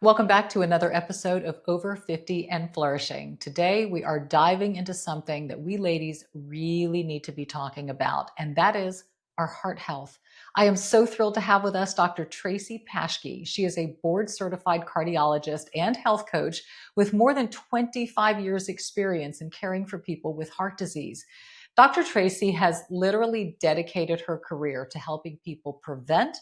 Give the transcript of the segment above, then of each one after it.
Welcome back to another episode of Over 50 and Flourishing. Today, we are diving into something that we ladies really need to be talking about, and that is our heart health. I am so thrilled to have with us Dr. Tracy Paeschke. She is a board certified cardiologist and health coach with more than 25 years' experience in caring for people with heart disease. Dr. Tracy has literally dedicated her career to helping people prevent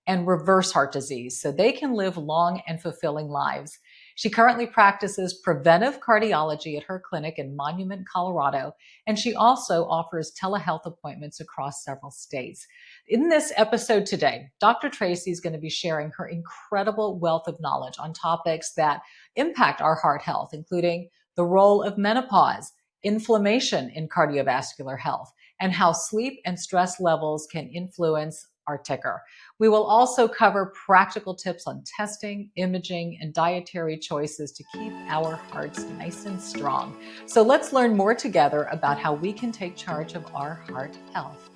and reverse heart disease so they can live long and fulfilling lives. She currently practices preventive cardiology at her clinic in Monument, Colorado, and she also offers telehealth appointments across several states. In this episode today, Dr. Tracy is going to be sharing her incredible wealth of knowledge on topics that impact our heart health, including the role of menopause, inflammation in cardiovascular health, and how sleep and stress levels can influence our ticker. We will also cover practical tips on testing, imaging, and dietary choices to keep our hearts nice and strong. So let's learn more together about how we can take charge of our heart health.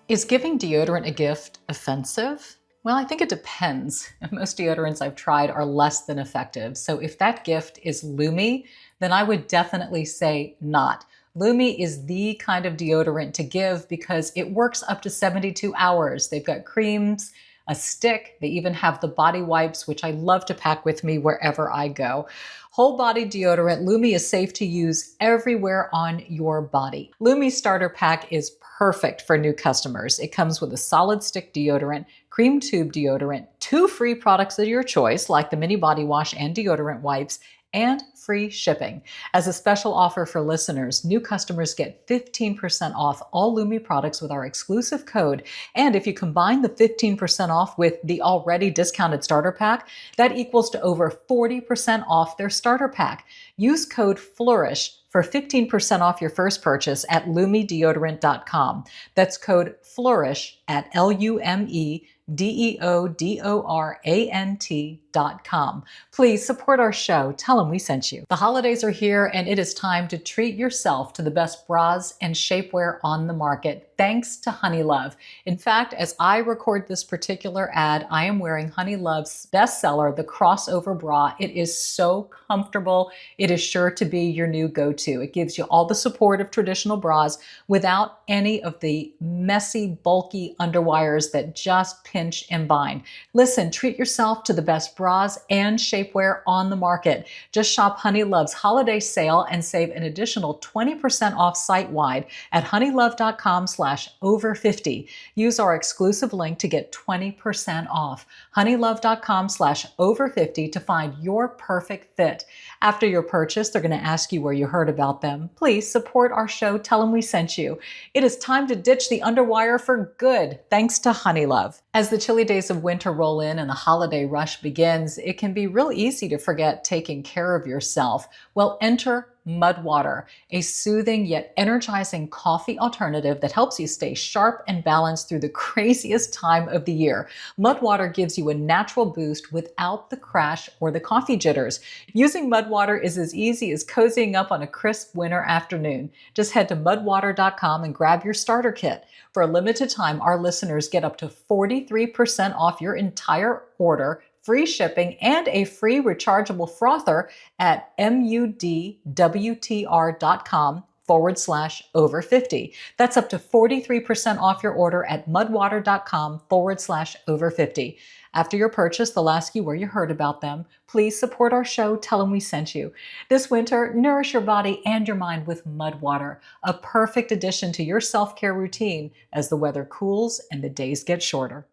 Is giving deodorant a gift offensive? Well, I think it depends. Most deodorants I've tried are less than effective. So if that gift is Lumi, then I would definitely say not. Lumi is the kind of deodorant to give because it works up to 72 hours. They've got creams, a stick. They even have the body wipes, which I love to pack with me wherever I go. Whole body deodorant, Lumi is safe to use everywhere on your body. Lumi starter pack is perfect for new customers. It comes with a solid stick deodorant, cream tube deodorant, 2 free products of your choice, like the mini body wash and deodorant wipes, and free shipping. As a special offer for listeners, new customers get 15% off all Lumi products with our exclusive code. And if you combine the 15% off with the already discounted starter pack, that equals to over 40% off their starter pack. Use code FLOURISH for 15% off your first purchase at lumideodorant.com. That's code FLOURISH at LUMEDEODORANT.com. Please support our show. Tell them we sent you. The holidays are here, and it is time to treat yourself to the best bras and shapewear on the market, thanks to Honeylove. In fact, as I record this particular ad, I am wearing Honeylove's bestseller, the Crossover Bra. It is so comfortable. It is sure to be your new go-to. It gives you all the support of traditional bras without any of the messy, bulky underwires that just pinch and bind. Listen, treat yourself to the best bras and shapewear on the market. Just shop Honeylove's holiday sale and save an additional 20% off site-wide at honeylove.com/over50. Use our exclusive link to get 20% off. honeylove.com/over50 to find your perfect fit. After your purchase, they're going to ask you where you heard about them. Please support our show. Tell them we sent you. It is time to ditch the underwire for good, thanks to Honeylove. As the chilly days of winter roll in and the holiday rush begins, it can be real easy to forget taking care of yourself. Well, enter Mud Water, a soothing yet energizing coffee alternative that helps you stay sharp and balanced through the craziest time of the year. Mud Water gives you a natural boost without the crash or the coffee jitters. Using Mud Water is as easy as cozying up on a crisp winter afternoon. Just head to mudwater.com and grab your starter kit. For a limited time, our listeners get up to 43% off your entire order, free shipping, and a free rechargeable frother at mudwtr.com/over50. That's up to 43% off your order at mudwater.com/over50. After your purchase, they'll ask you where you heard about them. Please support our show. Tell them we sent you. This winter, nourish your body and your mind with Mud Water, a perfect addition to your self-care routine as the weather cools and the days get shorter.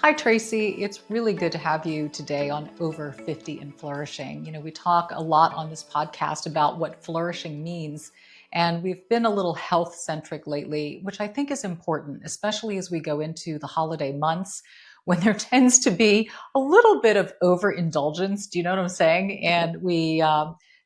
Hi, Tracy. It's really good to have you today on Over 50 and Flourishing. We talk a lot on this podcast about what flourishing means, and we've been a little health-centric lately, which I think is important, especially as we go into the holiday months when there tends to be a little bit of overindulgence. Do you know what I'm saying? And we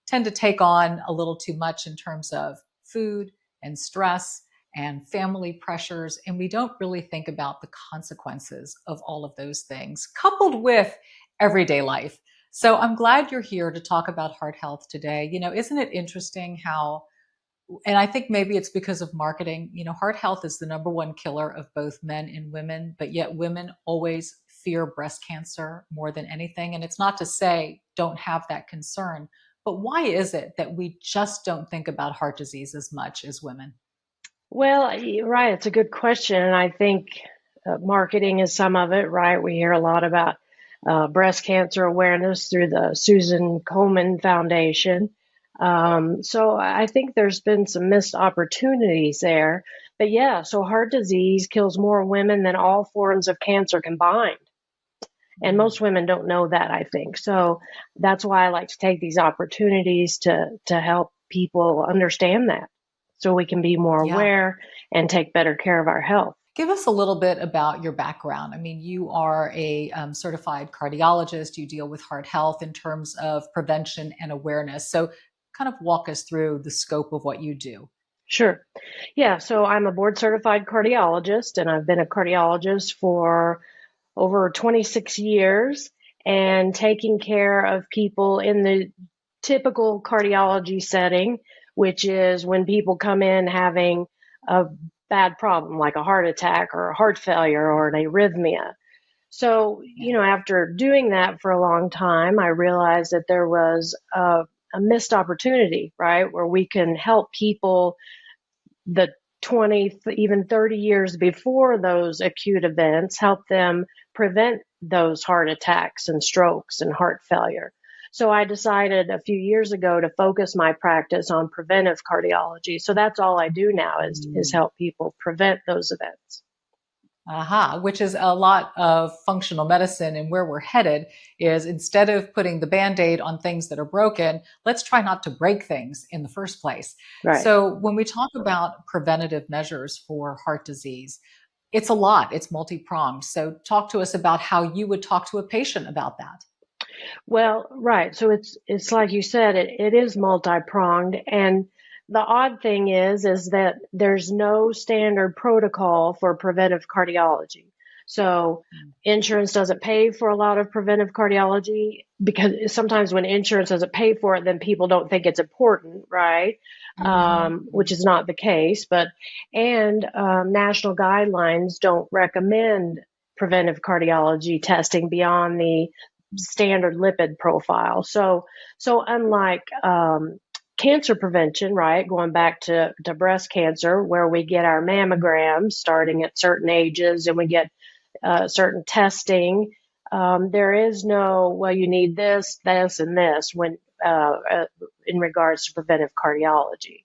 tend to take on a little too much in terms of food and stress and family pressures, and we don't really think about the consequences of all of those things, coupled with everyday life. So I'm glad you're here to talk about heart health today. Isn't it interesting how, and I think maybe it's because of marketing, heart health is the number one killer of both men and women, but yet women always fear breast cancer more than anything. And it's not to say don't have that concern, but why is it that we just don't think about heart disease as much as women? Well, you're right. It's a good question. And I think marketing is some of it, right? We hear a lot about breast cancer awareness through the Susan Komen Foundation. So I think there's been some missed opportunities there. But yeah, so heart disease kills more women than all forms of cancer combined. And Mm, most women don't know that, I think. So that's why I like to take these opportunities to help people understand that so we can be more yeah. aware and take better care of our health. Give us a little bit about your background. I mean, you are a certified cardiologist. You deal with heart health in terms of prevention and awareness. So, kind of walk us through the scope of what you do. Sure. Yeah, so I'm a board certified cardiologist and I've been a cardiologist for over 26 years and taking care of people in the typical cardiology setting, which is when people come in having a bad problem like a heart attack or a heart failure or an arrhythmia. So, Yeah. after doing that for a long time, I realized that there was a missed opportunity, right, where we can help people the 20, even 30 years before those acute events, help them prevent those heart attacks and strokes and heart failure. So I decided a few years ago to focus my practice on preventive cardiology. So that's all I do now is help people prevent those events. Aha, which is a lot of functional medicine. And where we're headed is instead of putting the band aid on things that are broken, let's try not to break things in the first place. Right. So, when we talk about preventative measures for heart disease, it's a lot, it's multi pronged. So, talk to us about how you would talk to a patient about that. Well, right. So it's like you said, it is multi-pronged. And the odd thing is that there's no standard protocol for preventive cardiology. So insurance doesn't pay for a lot of preventive cardiology because sometimes when insurance doesn't pay for it, then people don't think it's important, right? Which is not the case. And national guidelines don't recommend preventive cardiology testing beyond the standard lipid profile. So unlike cancer prevention, right, going back to breast cancer, where we get our mammograms starting at certain ages and we get certain testing, there is no, well, you need this, this, and this when in regards to preventive cardiology.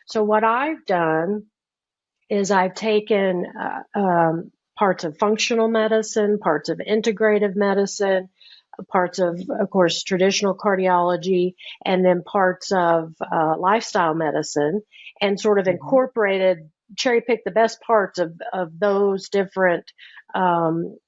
So what I've done is I've taken parts of functional medicine, parts of integrative medicine, parts of course, traditional cardiology, and then parts of lifestyle medicine, and sort of Mhm. incorporated, cherry picked the best parts of those different um,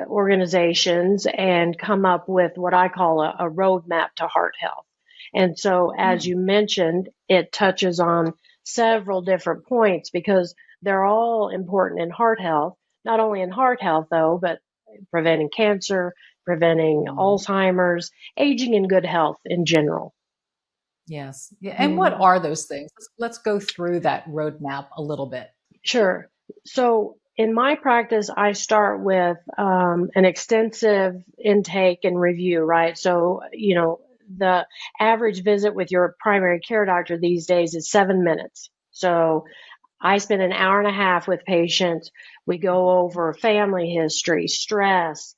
organizations and come up with what I call a roadmap to heart health. And so, as Mm. you mentioned, it touches on several different points because they're all important in heart health, not only in heart health, though, but preventing cancer, preventing Mm. Alzheimer's, aging in good health in general. Yes. Yeah. And what Mhm. are those things? Let's go through that roadmap a little bit. Sure. So in my practice, I start with an extensive intake and review, right? So, the average visit with your primary care doctor these days is 7 minutes. So I spend an hour and a half with patients. We go over family history, stress.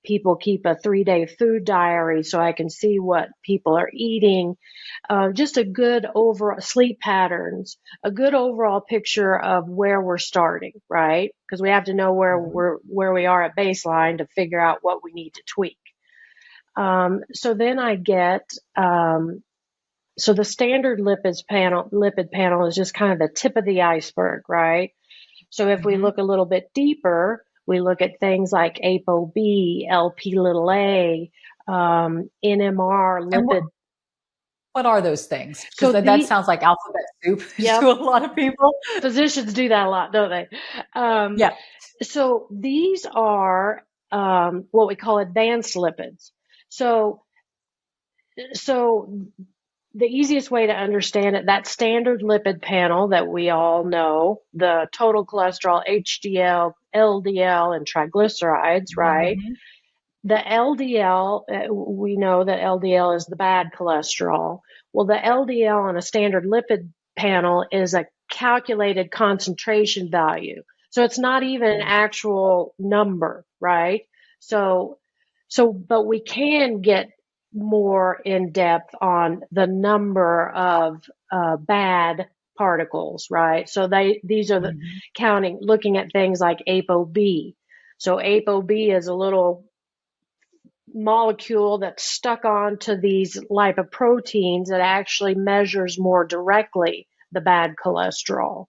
People keep a 3-day food diary so I can see what people are eating. Just a good overall sleep patterns, a good overall picture of where we're starting, right? Because we have to know Mhm. where we are at baseline to figure out what we need to tweak. So then I get so the standard lipid panel is just kind of the tip of the iceberg, right? So if we look Mhm. a little bit deeper, we look at things like ApoB, LP little a, NMR, And lipid. what are those things? Because So that the sounds like alphabet soup Yep, to a lot of people. physicians do that a lot, don't they? Um, Yeah. so these are what we call advanced lipids. So the easiest way to understand it, that standard lipid panel that we all know, the total cholesterol, HDL, LDL, and triglycerides, right? Mhm. The LDL, we know that LDL is the bad cholesterol. Well, the LDL on a standard lipid panel is a calculated concentration value. So it's not even an actual number, right? But we can get more in depth on the number of bad particles, right? So these are Mhm. looking at things like ApoB. So ApoB is a little molecule that's stuck onto these lipoproteins that actually measures more directly the bad cholesterol.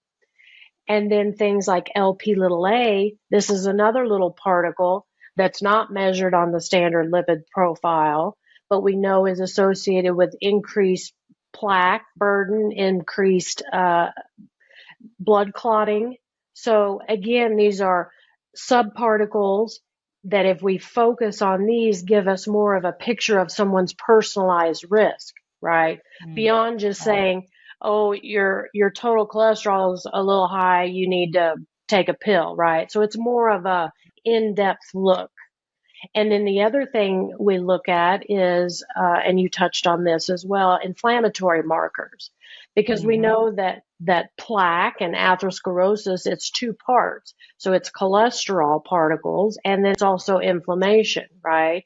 And then things like LP little a, this is another little particle that's not measured on the standard lipid profile, but we know is associated with increased plaque burden, increased blood clotting. So again, these are subparticles that if we focus on these give us more of a picture of someone's personalized risk, right? Mm. Beyond just Right. saying, oh, your total cholesterol is a little high, you need to take a pill, right? So it's more of a in-depth look. And then the other thing we look at is, and you touched on this as well, inflammatory markers, because we Mhm. know that plaque and atherosclerosis, it's two parts. So it's cholesterol particles, and then it's also inflammation, right?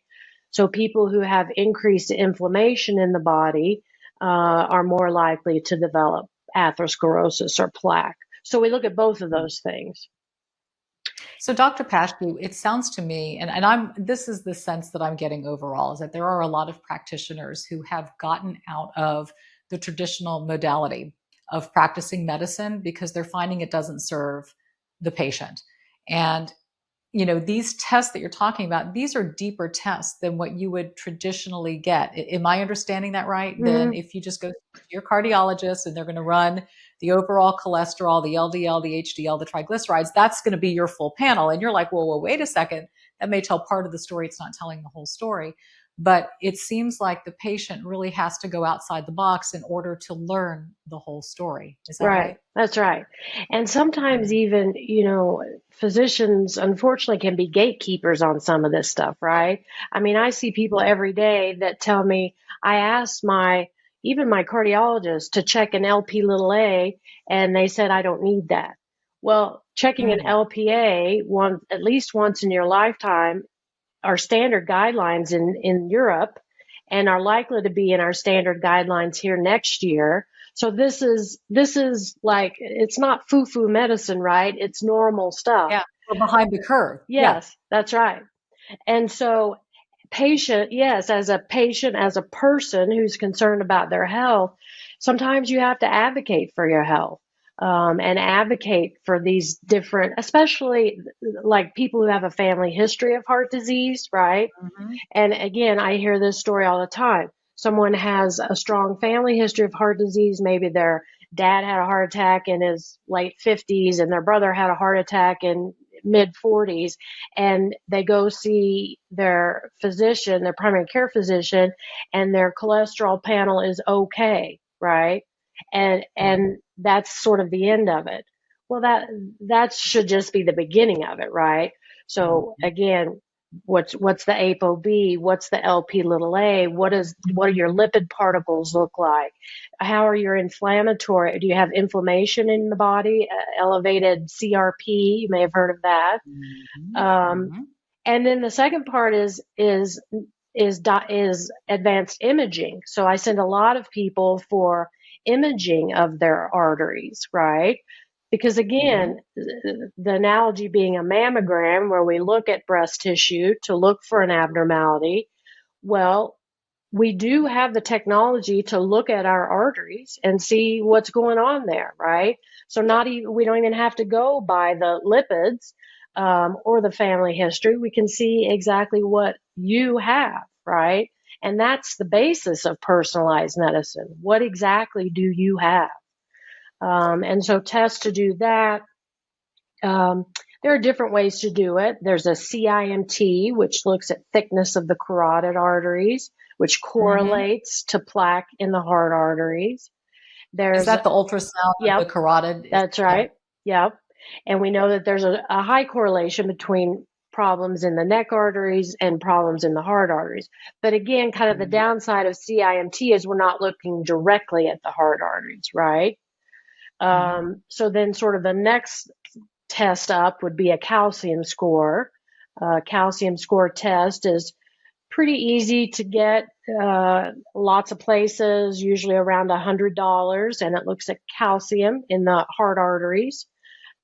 So people who have increased inflammation in the body are more likely to develop atherosclerosis or plaque. So we look at both of those things. So, Dr. Paeschke, it sounds to me, and this is the sense that I'm getting overall, is that there are a lot of practitioners who have gotten out of the traditional modality of practicing medicine because they're finding it doesn't serve the patient. And these tests that you're talking about, these are deeper tests than what you would traditionally get. Am I understanding that right? Then Mm-hmm. if you just go to your cardiologist and they're going to run the overall cholesterol, the LDL, the HDL, the triglycerides, that's going to be your full panel. And you're like, well, wait a second. That may tell part of the story. It's not telling the whole story. But it seems like the patient really has to go outside the box in order to learn the whole story. Is that Right. right? That's right. And sometimes even, physicians unfortunately can be gatekeepers on some of this stuff, right? I mean, I see people every day that tell me, I asked even my cardiologist to check an LP little a, and they said, I don't need that. Well, checking an Mm. LPA at least once in your lifetime are standard guidelines in Europe and are likely to be in our standard guidelines here next year. So this is like, it's not foo-foo medicine, right? It's normal stuff. Yeah. We're behind the curve. Yeah. Yes, that's right. And so yes, as a patient, as a person who's concerned about their health, sometimes you have to advocate for your health. And advocate for these different, especially like people who have a family history of heart disease, right? Mhm. And again, I hear this story all the time. Someone has a strong family history of heart disease. Maybe their dad had a heart attack in his late 50s and their brother had a heart attack in mid 40s, and they go see their physician, their primary care physician, and their cholesterol panel is okay, right? And that's sort of the end of it. Well, that should just be the beginning of it, right? So Mhm. again, what's the ApoB? What's the LP little a? What do your lipid particles look like? How are your inflammatory? Do you have inflammation in the body? Elevated CRP? You may have heard of that. Mhm. Um, Mhm. and then the second part is advanced imaging. So I send a lot of people for imaging of their arteries, right? Because Mhm. again, the analogy being a mammogram where we look at breast tissue to look for an abnormality. Well, we do have the technology to look at our arteries and see what's going on there, right? So we don't even have to go by the lipids or the family history. We can see exactly what you have, right? And that's the basis of personalized medicine. What exactly do you have? And so tests to do that. Um, There are different ways to do it. There's a CIMT, which looks at thickness of the carotid arteries, which Mm-hmm. correlates to plaque in the heart arteries. Is There's, that the ultrasound of the yep, carotid? that's Yeah. right. Yep. And we know that there's a high correlation between problems in the neck arteries and problems in the heart arteries. But again, kind of the downside of CIMT is we're not looking directly at the heart arteries, right? Mm-hmm. So then sort of the next test up would be a calcium score. Calcium score test is pretty easy to get, lots of places, usually around $100, and it looks at calcium in the heart arteries,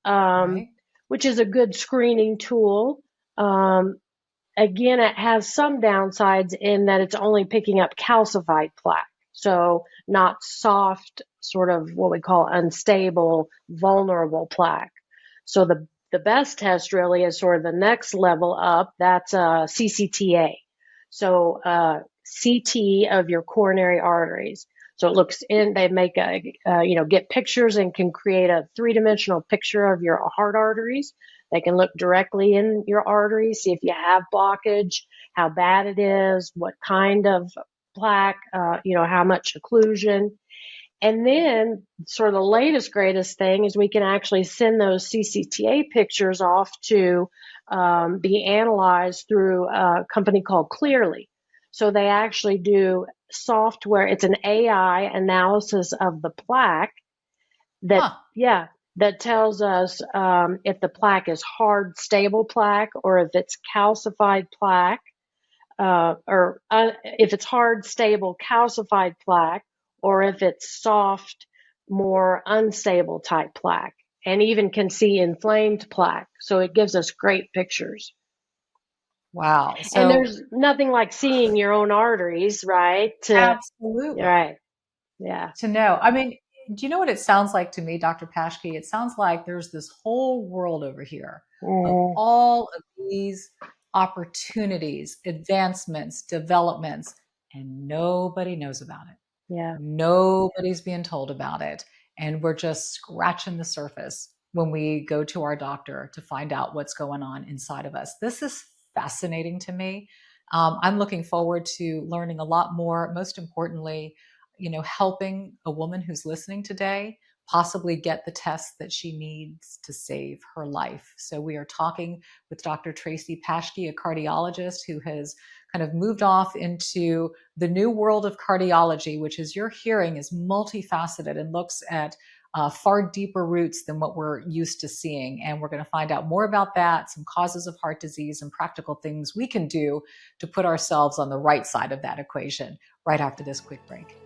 Right. which is a good screening tool. Again, it has some downsides in that it's only picking up calcified plaque, so not soft, sort of what we call unstable, vulnerable plaque. So the best test really is sort of the next level up. That's CCTA. So CT of your coronary arteries. So it looks in, they make get pictures and can create a three-dimensional picture of your heart arteries. They can look directly in your arteries, see if you have blockage, how bad it is, what kind of plaque, how much occlusion. And then sort of the latest, greatest thing is we can actually send those CCTA pictures off to be analyzed through a company called Clearly. So they actually do software. It's an AI analysis of the plaque that, Huh. yeah, that tells us if the plaque is hard, stable plaque or if it's calcified plaque, or if it's hard, stable, calcified plaque, or if it's soft, more unstable type plaque, and even can see inflamed plaque. So it gives us great pictures. Wow. And So there's nothing like seeing your own arteries, right? absolutely. Right. Yeah. To know. I mean, do you know what it sounds like to me, Dr. Paeschke? It sounds like there's this whole world over here of Mhm. all of these opportunities, advancements, developments, and nobody knows about it. Yeah. Nobody's being told about it. And we're just scratching the surface when we go to our doctor to find out what's going on inside of us. This is fascinating to me. I'm looking forward to learning a lot more. Most importantly, helping a woman who's listening today possibly get the tests that she needs to save her life. So we are talking with Dr. Tracy Paeschke, a cardiologist who has kind of moved off into the new world of cardiology, which, as you're hearing, is multifaceted and looks at far deeper roots than what we're used to seeing. And we're going to find out more about that, some causes of heart disease, and practical things we can do to put ourselves on the right side of that equation right after this quick break.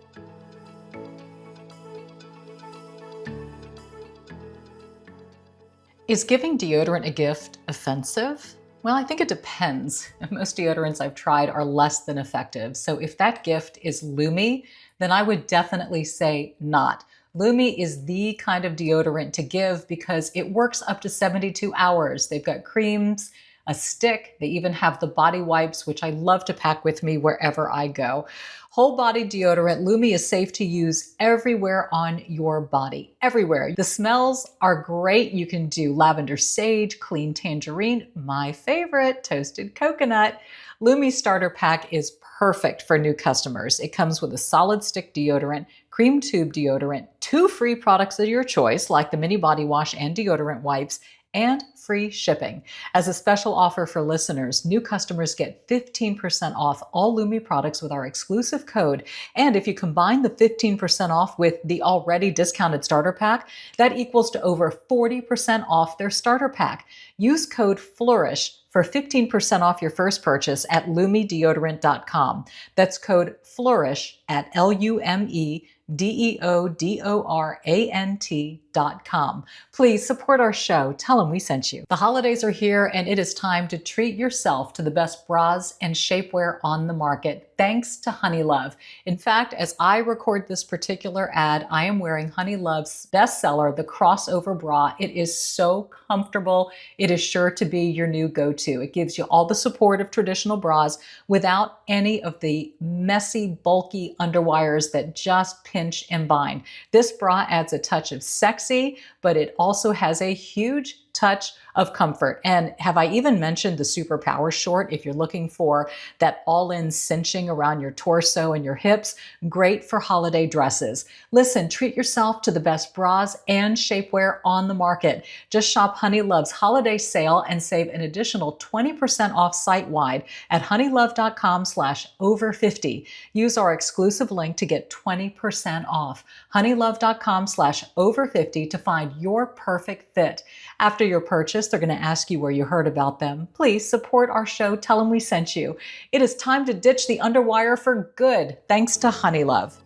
Is giving deodorant a gift offensive? Well, I think it depends. Most deodorants I've tried are less than effective. So if that gift is Lumi, then I would definitely say not. Lumi is the kind of deodorant to give because it works up to 72 hours. They've got creams, a stick. They even have the body wipes, which I love to pack with me wherever I go. Whole body deodorant, Lumi is safe to use everywhere on your body, everywhere. The smells are great. You can do lavender sage, clean tangerine, my favorite, toasted coconut. Lumi starter pack is perfect for new customers. It comes with a solid stick deodorant, cream tube deodorant, 2 free products of your choice, like the mini body wash and deodorant wipes, and free shipping. As a special offer for listeners, new customers get 15% off all Lumi products with our exclusive code. And if you combine the 15% off with the already discounted starter pack, that equals to over 40% off their starter pack. Use code FLOURISH for 15% off your first purchase at lumideodorant.com. That's code FLOURISH at LUMEDEODORANT.com. Please support our show. Tell them we sent you. The holidays are here, and it is time to treat yourself to the best bras and shapewear on the market, thanks to Honeylove. In fact, as I record this particular ad, I am wearing Honeylove's bestseller, the Crossover Bra. It is so comfortable. It is sure to be your new go-to. It gives you all the support of traditional bras without any of the messy, bulky underwires that just pinch and bind. This bra adds a touch of sexy, but it also has a huge touch of comfort. And have I even mentioned the Superpower short? If you're looking for that all-in cinching around your torso and your hips, great for holiday dresses. Listen, treat yourself to the best bras and shapewear on the market. Just shop Honey Love's holiday sale and save an additional 20% off site-wide at honeylove.com/over50. Use our exclusive link to get 20% off. honeylove.com/over50 to find your perfect fit. After your purchase, they're going to ask you where you heard about them. Please support our show. Tell them we sent you. It is time to ditch the underwire for good, thanks to Honey Love.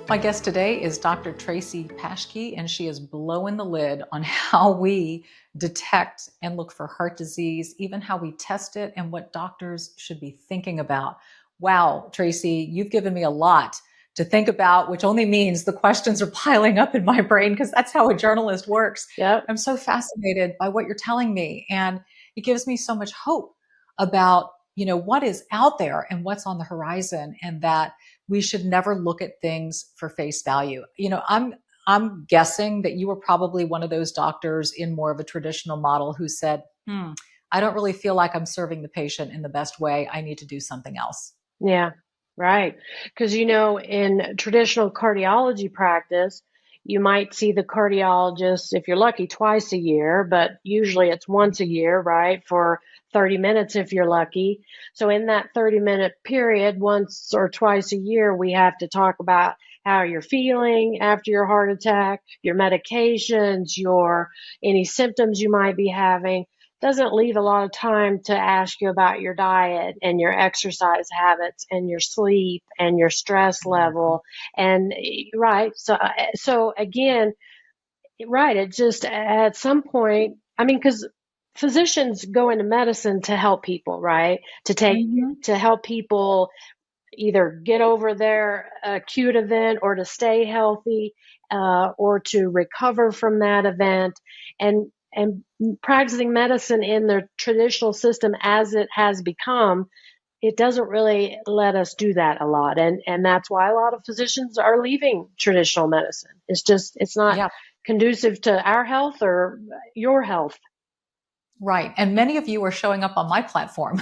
My guest today is Dr. Tracy Paeschke, and she is blowing the lid on how we detect and look for heart disease, even how we test it, and what doctors should be thinking about. Wow, Tracy, you've given me a lot to think about, which only means the questions are piling up in my brain because that's how a journalist works. Yep. I'm so fascinated by what you're telling me, and it gives me so much hope about, what is out there and what's on the horizon, and that we should never look at things for face value. I'm guessing that you were probably one of those doctors in more of a traditional model who said, I don't really feel like I'm serving the patient in the best way. I need to do something else. Yeah, right. Because, in traditional cardiology practice, you might see the cardiologist, if you're lucky, twice a year, but usually it's once a year, right? For 30 minutes if you're lucky. So in that 30-minute period, once or twice a year, we have to talk about how you're feeling after your heart attack, your medications, any symptoms you might be having. Doesn't leave a lot of time to ask you about your diet and your exercise habits and your sleep and your stress level. And right. So again, right. It just at some point, because physicians go into medicine to help people, right? To help people either get over their acute event or to stay healthy, or to recover from that event. And practicing medicine in the traditional system as it has become, it doesn't really let us do that a lot. And that's why a lot of physicians are leaving traditional medicine. It's not conducive to our health or your health. Right. And many of you are showing up on my platform,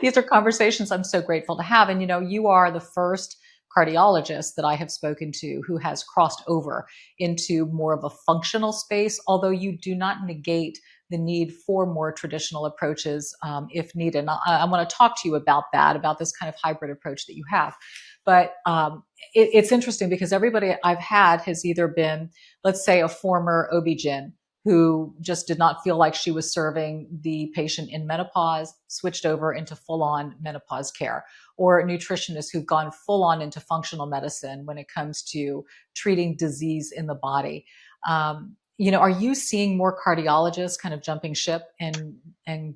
these are conversations I'm so grateful to have. And, you are the first cardiologist that I have spoken to who has crossed over into more of a functional space, although you do not negate the need for more traditional approaches if needed. And I want to talk to you about that, about this kind of hybrid approach that you have. But it's interesting because everybody I've had has either been, let's say, a former OB-GYN who just did not feel like she was serving the patient in menopause, switched over into full-on menopause care, or nutritionists who've gone full-on into functional medicine when it comes to treating disease in the body. Are you seeing more cardiologists kind of jumping ship and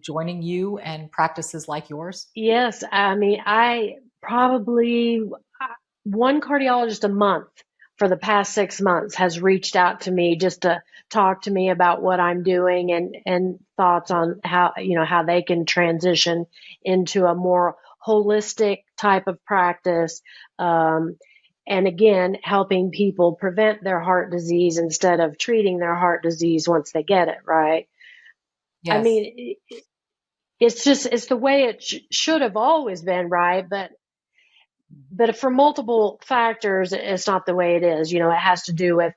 joining you and practices like yours? Yes. I probably one cardiologist a month for the past 6 months has reached out to me just to talk to me about what I'm doing and thoughts on how they can transition into a more holistic type of practice. And again, helping people prevent their heart disease instead of treating their heart disease once they get it, right? Yes. It's the way it should have always been, right? But for multiple factors, it's not the way it is. It has to do with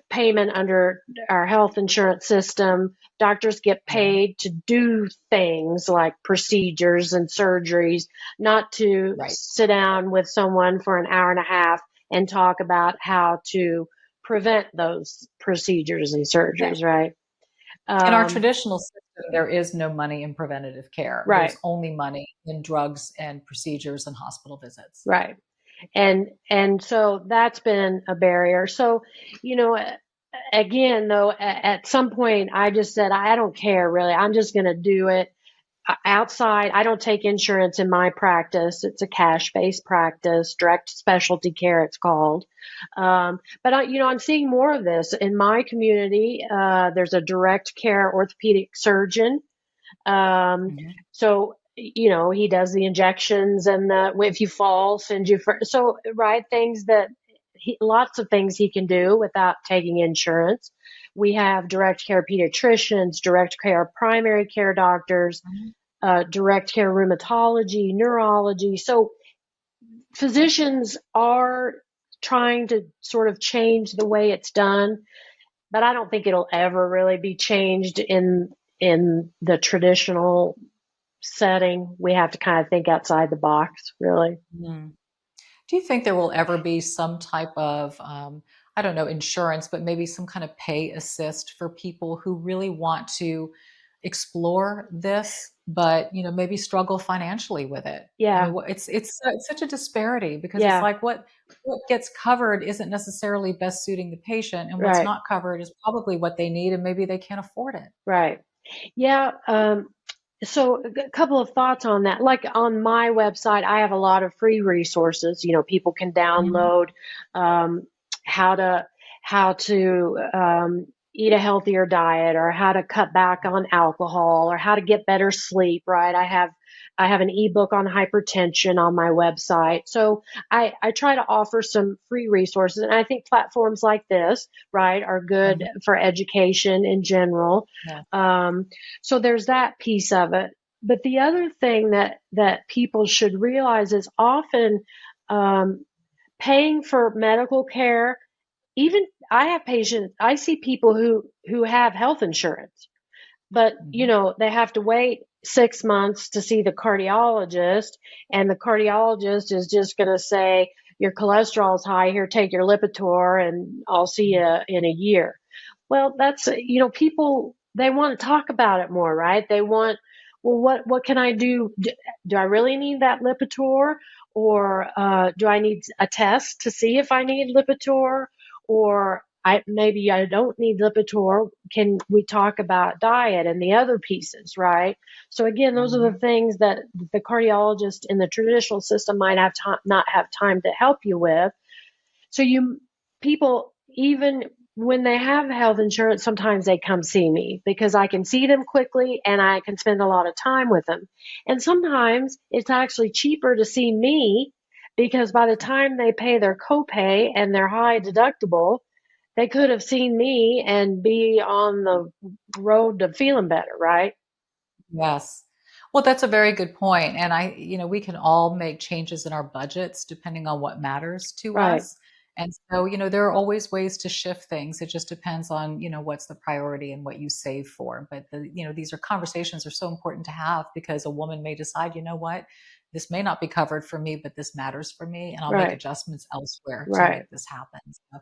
payment under our health insurance system. Doctors get paid to do things like procedures and surgeries, not to sit down with someone for an hour and a half and talk about how to prevent those procedures and surgeries, right? In our traditional system, there is no money in preventative care. Right. There's only money in drugs and procedures and hospital visits. Right. And so that's been a barrier. So, again, though, at some point I just said, I don't care really. I'm just going to do it outside. I don't take insurance in my practice. It's a cash-based practice, direct specialty care it's called. But I'm seeing more of this in my community. There's a direct care orthopedic surgeon. So, he does the injections and if you fall, sends you things that lots of things he can do without taking insurance. We have direct care pediatricians, direct care primary care doctors, direct care rheumatology, neurology. So physicians are trying to sort of change the way it's done, but I don't think it'll ever really be changed in the traditional setting. We have to kind of think outside the box, really. Mm. Do you think there will ever be some type of, I don't know, insurance, but maybe some kind of pay assist for people who really want to explore this, but maybe struggle financially with it? I Yeah, mean, it's such a disparity because it's yeah, like what gets covered isn't necessarily best suiting the patient, and what's right, not covered is probably what they need, and maybe they can't afford it. right. Yeah, so a couple of thoughts on that. Like on my website, I have a lot of free resources. People can Mhm. download um, how to eat a healthier diet, or how to cut back on alcohol, or how to get better sleep. Right? I have an ebook on hypertension on my website. So I try to offer some free resources, and I think platforms like this, right, are good Mhm. for education in general. Yeah. Um, so there's that piece of it. But the other thing that people should realize is often um, paying for medical care. Even I see people who have health insurance, but Mhm. they have to wait 6 months to see the cardiologist, and the cardiologist is just going to say your cholesterol's high. Here, take your Lipitor, and I'll see you in a year. Well, that's people, they want to talk about it more, right? They want, well, what can I do? Do I really need that Lipitor, or do I need a test to see if I need Lipitor, or maybe I don't need Lipitor. Can we talk about diet and the other pieces, right? So again, those are the Mhm. things that the cardiologist in the traditional system might have not have time to help you with. So people, even when they have health insurance, sometimes they come see me because I can see them quickly and I can spend a lot of time with them. And sometimes it's actually cheaper to see me because by the time they pay their copay and their high deductible, they could have seen me and be on the road to feeling better, right? Yes. Well, that's a very good point. And we can all make changes in our budgets depending on what matters to Right, us. And so, there are always ways to shift things. It just depends on, what's the priority and what you save for. But these conversations are so important to have because a woman may decide, you know what, this may not be covered for me, but this matters for me, and I'll make right, adjustments elsewhere to right. make this happen. So,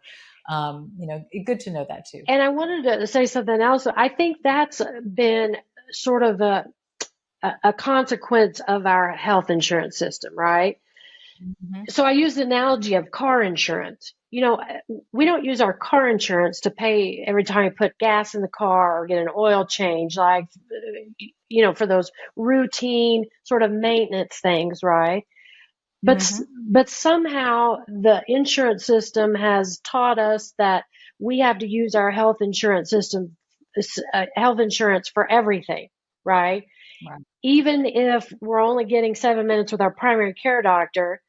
good to know that too. And I wanted to say something else. I think that's been sort of a consequence of our health insurance system, right? Mhm. So I use the analogy of car insurance. We don't use our car insurance to pay every time we put gas in the car or get an oil change, like, for those routine sort of maintenance things, right? But Mhm. but somehow the insurance system has taught us that we have to use our health insurance for everything, right? Right. Even if we're only getting 7 minutes with our primary care doctor,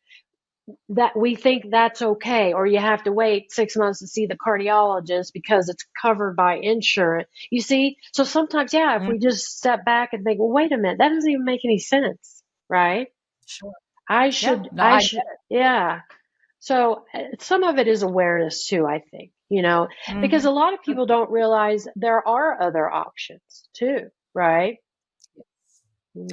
that we think that's okay, or you have to wait 6 months to see the cardiologist because it's covered by insurance. You see? So sometimes, yeah, if Mhm. we just step back and think, well, wait a minute, that doesn't even make any sense, right? Sure. I Yeah. should, No, I I should, get it. yeah. So some of it is awareness too, I think, because Mhm. a lot of people don't realize there are other options too, right?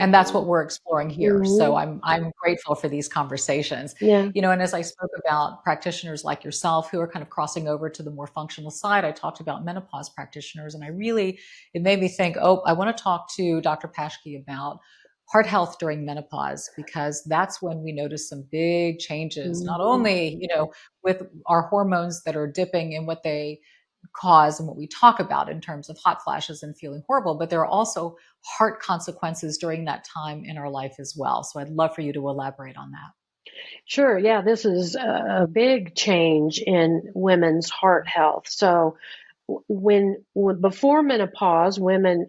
And that's Hmm. what we're exploring here. So Hmm. I'm grateful for these conversations. Yeah. And as I spoke about practitioners like yourself who are kind of crossing over to the more functional side, I talked about menopause practitioners, and it made me think, oh, I want to talk to Dr. Paeschke about heart health during menopause because that's when we notice some big changes, not Hmm. only, with our hormones that are dipping and what they cause and what we talk about in terms of hot flashes and feeling horrible, but there are also heart consequences during that time in our life as well. So I'd love for you to elaborate on that. Sure. Yeah, this is a big change in women's heart health. So when before menopause, women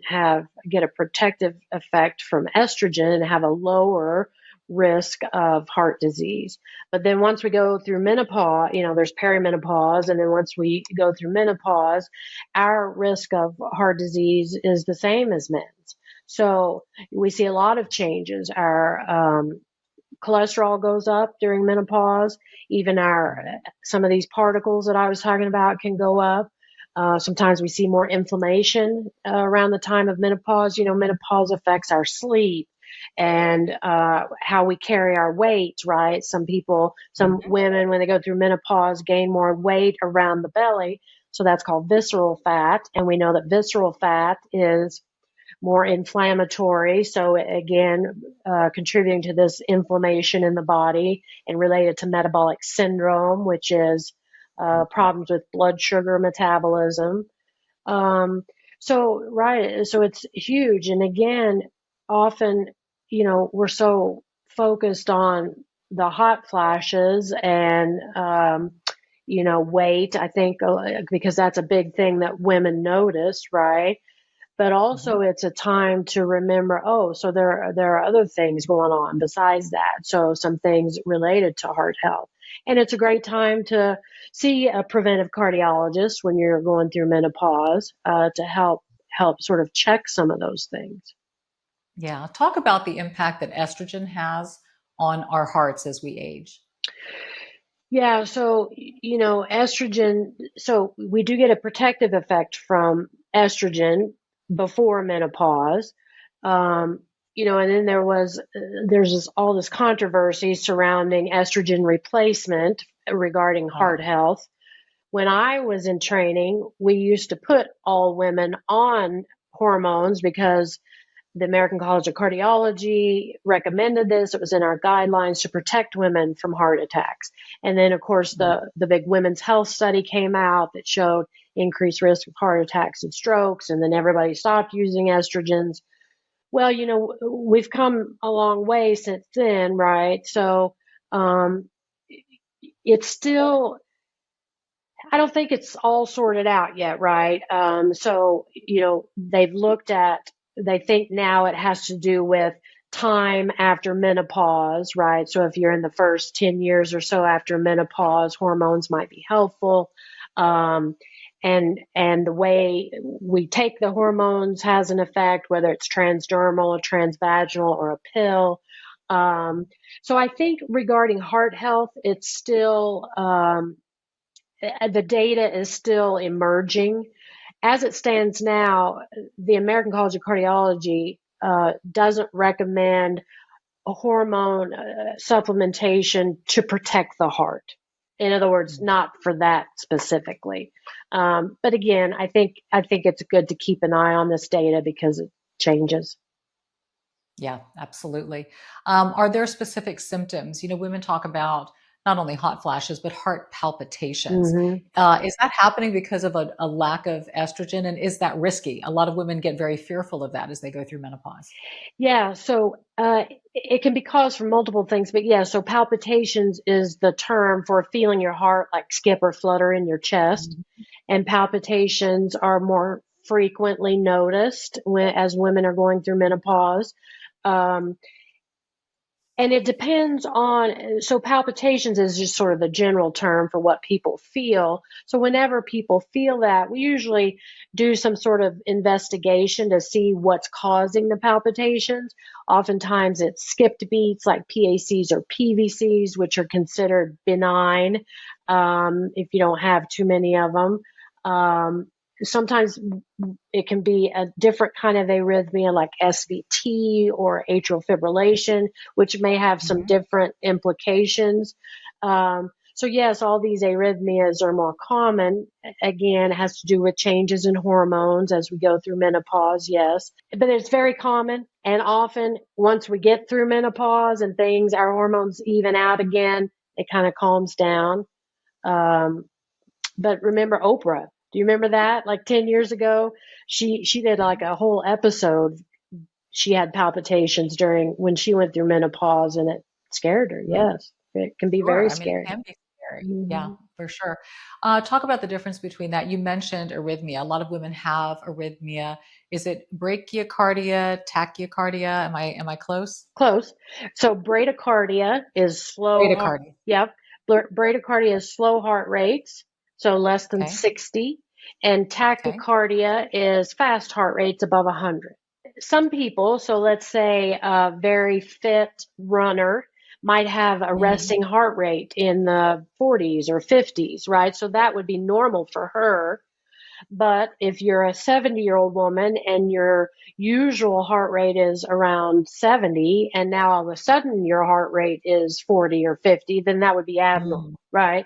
get a protective effect from estrogen and have a lower risk of heart disease. But then once we go through menopause, there's perimenopause. And then once we go through menopause, our risk of heart disease is the same as men's. So we see a lot of changes. Our cholesterol goes up during menopause. Even some of these particles that I was talking about can go up. Sometimes we see more inflammation around the time of menopause. Menopause affects our sleep and how we carry our weight, right? Some women, when they go through menopause, gain more weight around the belly. So that's called visceral fat. And we know that visceral fat is more inflammatory. So again, contributing to this inflammation in the body and related to metabolic syndrome, which is problems with blood sugar metabolism. So it's huge. And again, often, we're so focused on the hot flashes and, weight, I think, because that's a big thing that women notice, right? But also it's a time to remember, so there are other things going on besides that. So some things related to heart health. And it's a great time to see a preventive cardiologist when you're going through menopause to help sort of check some of those things. Yeah. Talk about the impact that estrogen has on our hearts as we age. Yeah. So, estrogen, so we do get a protective effect from estrogen before menopause. And then there's all this controversy surrounding estrogen replacement regarding heart health. When I was in training, we used to put all women on hormones because the American College of Cardiology recommended this. It was in our guidelines to protect women from heart attacks. And then, of course, the big women's health study came out that showed increased risk of heart attacks and strokes. And then everybody stopped using estrogens. Well, we've come a long way since then, right? So it's still, I don't think it's all sorted out yet, right? So, they think now it has to do with time after menopause, right? So if you're in the first 10 years or so after menopause, hormones might be helpful. And the way we take the hormones has an effect, whether it's transdermal or transvaginal or a pill. So I think regarding heart health, it's still, the data is still emerging. As it stands now, the American College of Cardiology doesn't recommend a hormone supplementation to protect the heart. In other words, not for that specifically. But again, I think it's good to keep an eye on this data because it changes. Yeah, absolutely. Are there specific symptoms? Women talk about not only hot flashes, but heart palpitations. Is that happening because of a lack of estrogen? And is that risky? A lot of women get very fearful of that as they go through menopause. Yeah, so it can be caused from multiple things, but yeah, so palpitations is the term for feeling your heart like skip or flutter in your chest. And palpitations are more frequently noticed as women are going through menopause. And it depends so palpitations is just sort of the general term for what people feel. So whenever people feel that, we usually do some sort of investigation to see what's causing the palpitations. Oftentimes it's skipped beats like PACs or PVCs, which are considered benign if you don't have too many of them. Sometimes it can be a different kind of arrhythmia like SVT or atrial fibrillation, which may have some different implications. So yes, all these arrhythmias are more common. Again, it has to do with changes in hormones as we go through menopause, yes. But it's very common. And often once we get through menopause and our hormones even out again, it kind of calms down. But remember Oprah. Do you remember that? Like 10 years ago, she did like a whole episode. She had palpitations when she went through menopause, and it scared her. Yes, it can be very scary. It can be scary. Yeah. For sure. Talk about the difference between that. You mentioned arrhythmia. A lot of women have arrhythmia. Is it bradycardia, tachycardia? Am I close? Close. So bradycardia is slow heart. Bradycardia. Yep. Bradycardia is slow heart rates, so less than Okay. 60. And Okay. tachycardia is fast heart rates above 100. Some people, so let's say a very fit runner, might have a Mm. resting heart rate in the 40s or 50s, right? So that would be normal for her. But if you're a 70-year-old woman and your usual heart rate is around 70, and now all of a sudden your heart rate is 40 or 50, then that would be abnormal, Mm. right?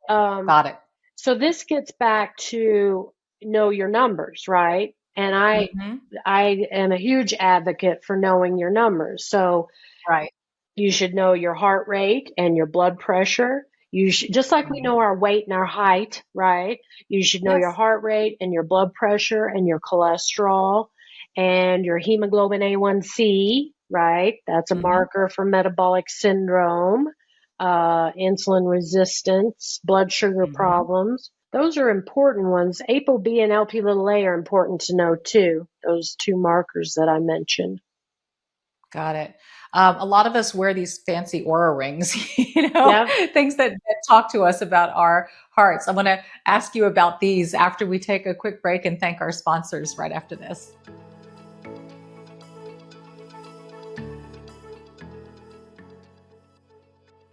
Um, Got it. so this gets back to know your numbers, right? And Hmm. I am a huge advocate for knowing your numbers. So Right. you should know your heart rate and your blood pressure. You should, just like we Right. know our weight and our height, right? You should know your Yes. heart rate and your blood pressure and your cholesterol and your hemoglobin A1C, right? That's a Hmm. marker for metabolic syndrome, insulin resistance, blood sugar Hmm. problems. Those are important ones. ApoB and LP little a are important to know too. Those two markers that I mentioned. Got it. A lot of us wear these fancy aura rings, Yeah. things that talk to us about our hearts. I'm going to ask you about these after we take a quick break and thank our sponsors right after this.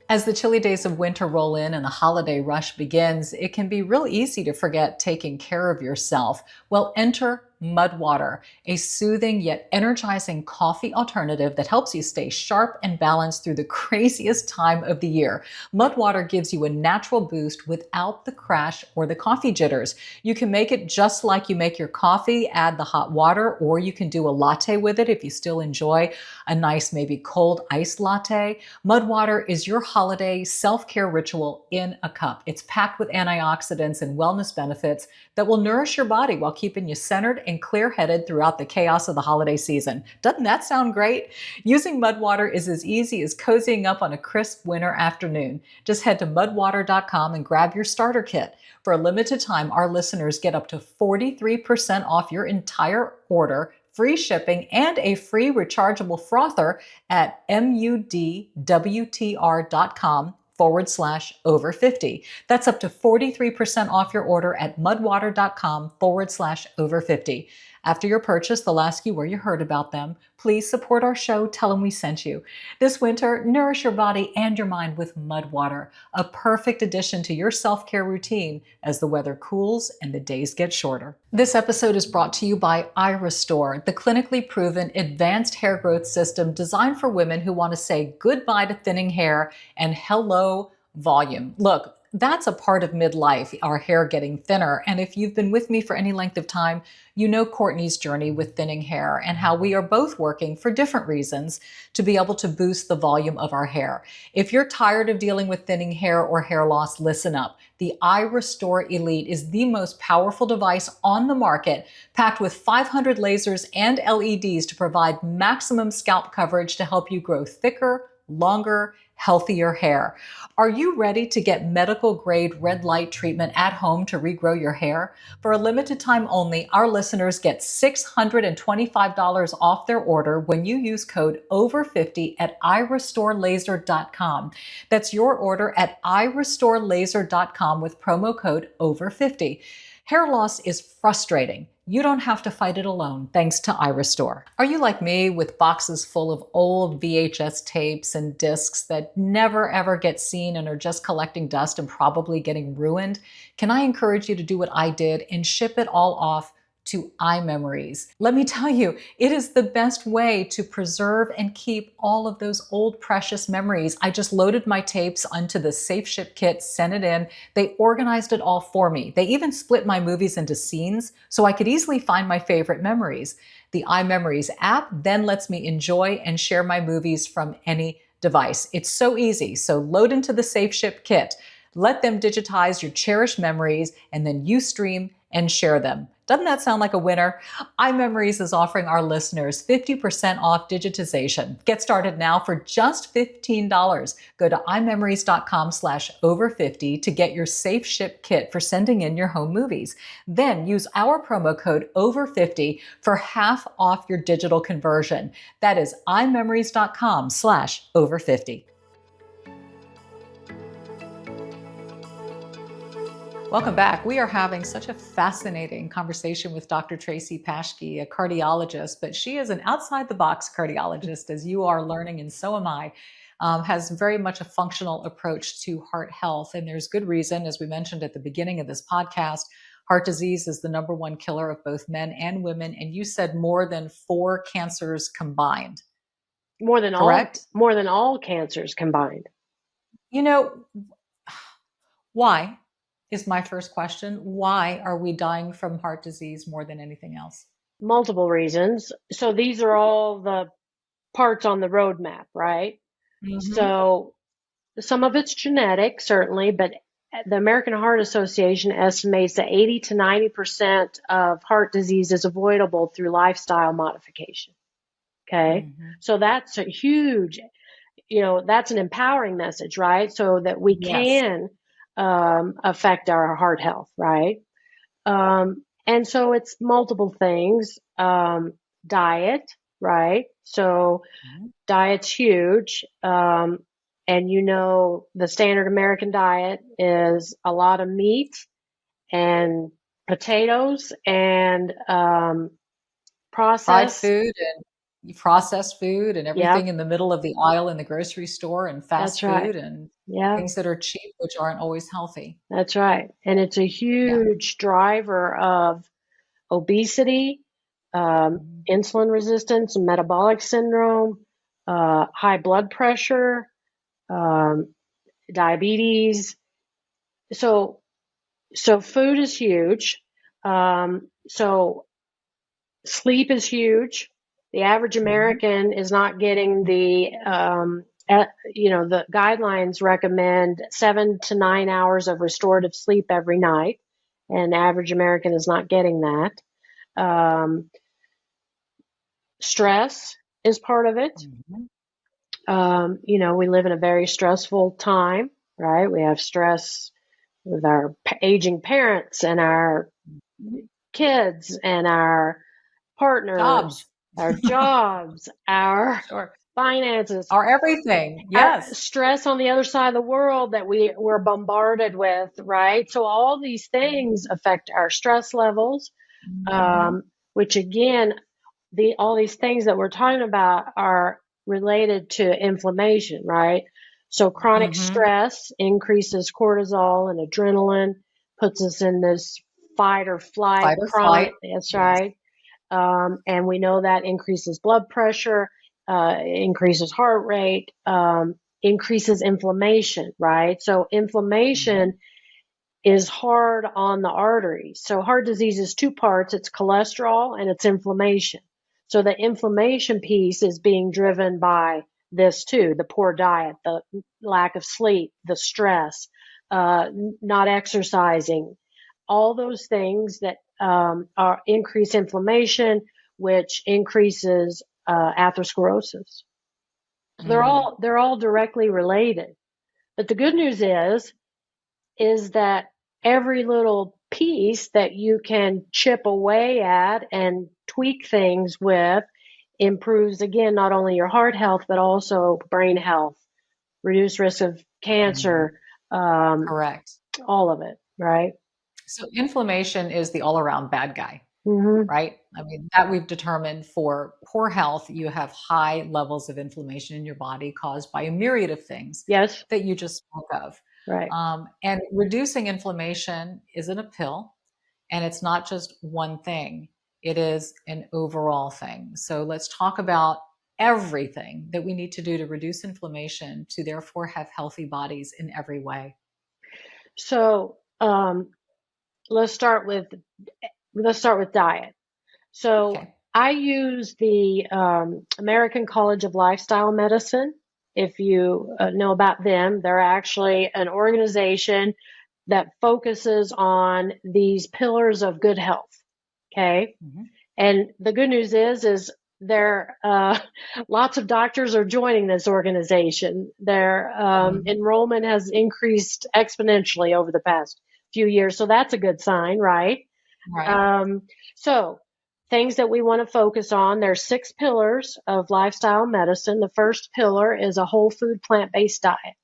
As the chilly days of winter roll in and the holiday rush begins, it can be real easy to forget taking care of yourself. Well, enter Mud Water, a soothing yet energizing coffee alternative that helps you stay sharp and balanced through the craziest time of the year. Mud Water gives you a natural boost without the crash or the coffee jitters. You can make it just like you make your coffee, add the hot water, or you can do a latte with it if you still enjoy a nice, maybe cold iced latte. Mud Water is your holiday self-care ritual in a cup. It's packed with antioxidants and wellness benefits that will nourish your body while keeping you centered and clear-headed throughout the chaos of the holiday season. Doesn't that sound great? Using Mud Water is as easy as cozying up on a crisp winter afternoon. Just head to mudwater.com and grab your starter kit. For a limited time, our listeners get up to 43% off your entire order, free shipping, and a free rechargeable frother at mudwtr.com/over50. That's up to 43% off your order at mudwater.com/over50. After your purchase, they'll ask you where you heard about them. Please support our show. Tell them we sent you. This winter, nourish your body and your mind with Mud Water, a perfect addition to your self-care routine as the weather cools and the days get shorter. This episode is brought to you by iRestore, the clinically proven advanced hair growth system designed for women who want to say goodbye to thinning hair and hello volume. Look, that's a part of midlife, our hair getting thinner. And if you've been with me for any length of time, you know Courtney's journey with thinning hair and how we are both working for different reasons to be able to boost the volume of our hair. If you're tired of dealing with thinning hair or hair loss, listen up. The iRestore Elite is the most powerful device on the market, packed with 500 lasers and LEDs to provide maximum scalp coverage to help you grow thicker, longer, healthier hair. Are you ready to get medical grade red light treatment at home to regrow your hair? For a limited time only, our listeners get $625 off their order when you use code OVER50 at irestorelaser.com. That's your order at irestorelaser.com with promo code OVER50. Hair loss is frustrating. You don't have to fight it alone thanks to iRestore. Are you like me with boxes full of old VHS tapes and discs that never ever get seen and are just collecting dust and probably getting ruined? Can I encourage you to do what I did and ship it all off to iMemories? Let me tell you, it is the best way to preserve and keep all of those old precious memories. I just loaded my tapes onto the Safe Ship kit, sent it in. They organized it all for me. They even split my movies into scenes so I could easily find my favorite memories. The iMemories app then lets me enjoy and share my movies from any device. It's so easy. So load into the Safe Ship kit. Let them digitize your cherished memories and then you stream and share them. Doesn't that sound like a winner? iMemories is offering our listeners 50% off digitization. Get started now for just $15. Go to imemories.com/over50 to get your safe ship kit for sending in your home movies. Then use our promo code over50 for half off your digital conversion. That is imemories.com/over50. Welcome back. We are having such a fascinating conversation with Dr. Tracy Paeschke, a cardiologist, but she is an outside the box cardiologist, as you are learning, and so am I. Has very much a functional approach to heart health. And there's good reason, as we mentioned at the beginning of this podcast, heart disease is the number one killer of both men and women. And you said more than 4 cancers combined. More than Correct? more than all cancers combined. You know, why is my first question. Why are we dying from heart disease more than anything else? Multiple reasons. So these are all the parts on the roadmap, right? Mm-hmm. So some of it's genetic, certainly, but the American Heart Association estimates that 80 to 90% of heart disease is avoidable through lifestyle modification. Okay. Mm-hmm. So that's a huge, that's an empowering message, right? So that we can affect our heart health, right? And so it's multiple things. Diet, right? So diet's huge. And the standard American diet is a lot of meat and potatoes and Fried processed food and processed food and everything in the middle of the aisle in the grocery store, and fast That's right. food and Yeah, things that are cheap, which aren't always healthy. that's right. And it's a Yeah. huge driver of obesity, insulin resistance, metabolic syndrome, high blood pressure, diabetes. So food is huge. So sleep is huge. The average American is not getting the guidelines recommend 7 to 9 hours of restorative sleep every night, and the average American is not getting that. Stress is part of it. We live in a very stressful time, right? We have stress with our aging parents and our kids and our partners, our jobs, our finances, our everything. Yes. our stress on the other side of the world that we're bombarded with, right? So all these things affect our stress levels, which again, all these things that we're talking about are related to inflammation, right? So chronic stress increases cortisol and adrenaline, puts us in this fight or flight. That's right. And we know that increases blood pressure, increases heart rate, increases inflammation, right? So inflammation is hard on the arteries. So heart disease is 2 parts. It's cholesterol and it's inflammation. So the inflammation piece is being driven by this too, the poor diet, the lack of sleep, the stress, not exercising, all those things that increase inflammation, which increases atherosclerosis. So they're all directly related. But the good news is that every little piece that you can chip away at and tweak things with improves, again, not only your heart health, but also brain health, reduced risk of cancer. Correct. All of it, right? So inflammation is the all-around bad guy, right? I mean, that we've determined for poor health, you have high levels of inflammation in your body caused by a myriad of things that you just spoke of. Right. And reducing inflammation isn't a pill, and it's not just one thing. It is an overall thing. So let's talk about everything that we need to do to reduce inflammation to therefore have healthy bodies in every way. So let's start with diet. So I use the American College of Lifestyle Medicine. If you know about them, they're actually an organization that focuses on these pillars of good health. Okay. Hmm. And the good news is there, lots of doctors are joining this organization. Their Hmm. enrollment has increased exponentially over the past few years. So that's a good sign, right? Right. Um, so things that we want to focus on, there's 6 pillars of lifestyle medicine. The first pillar is a whole food plant-based diet.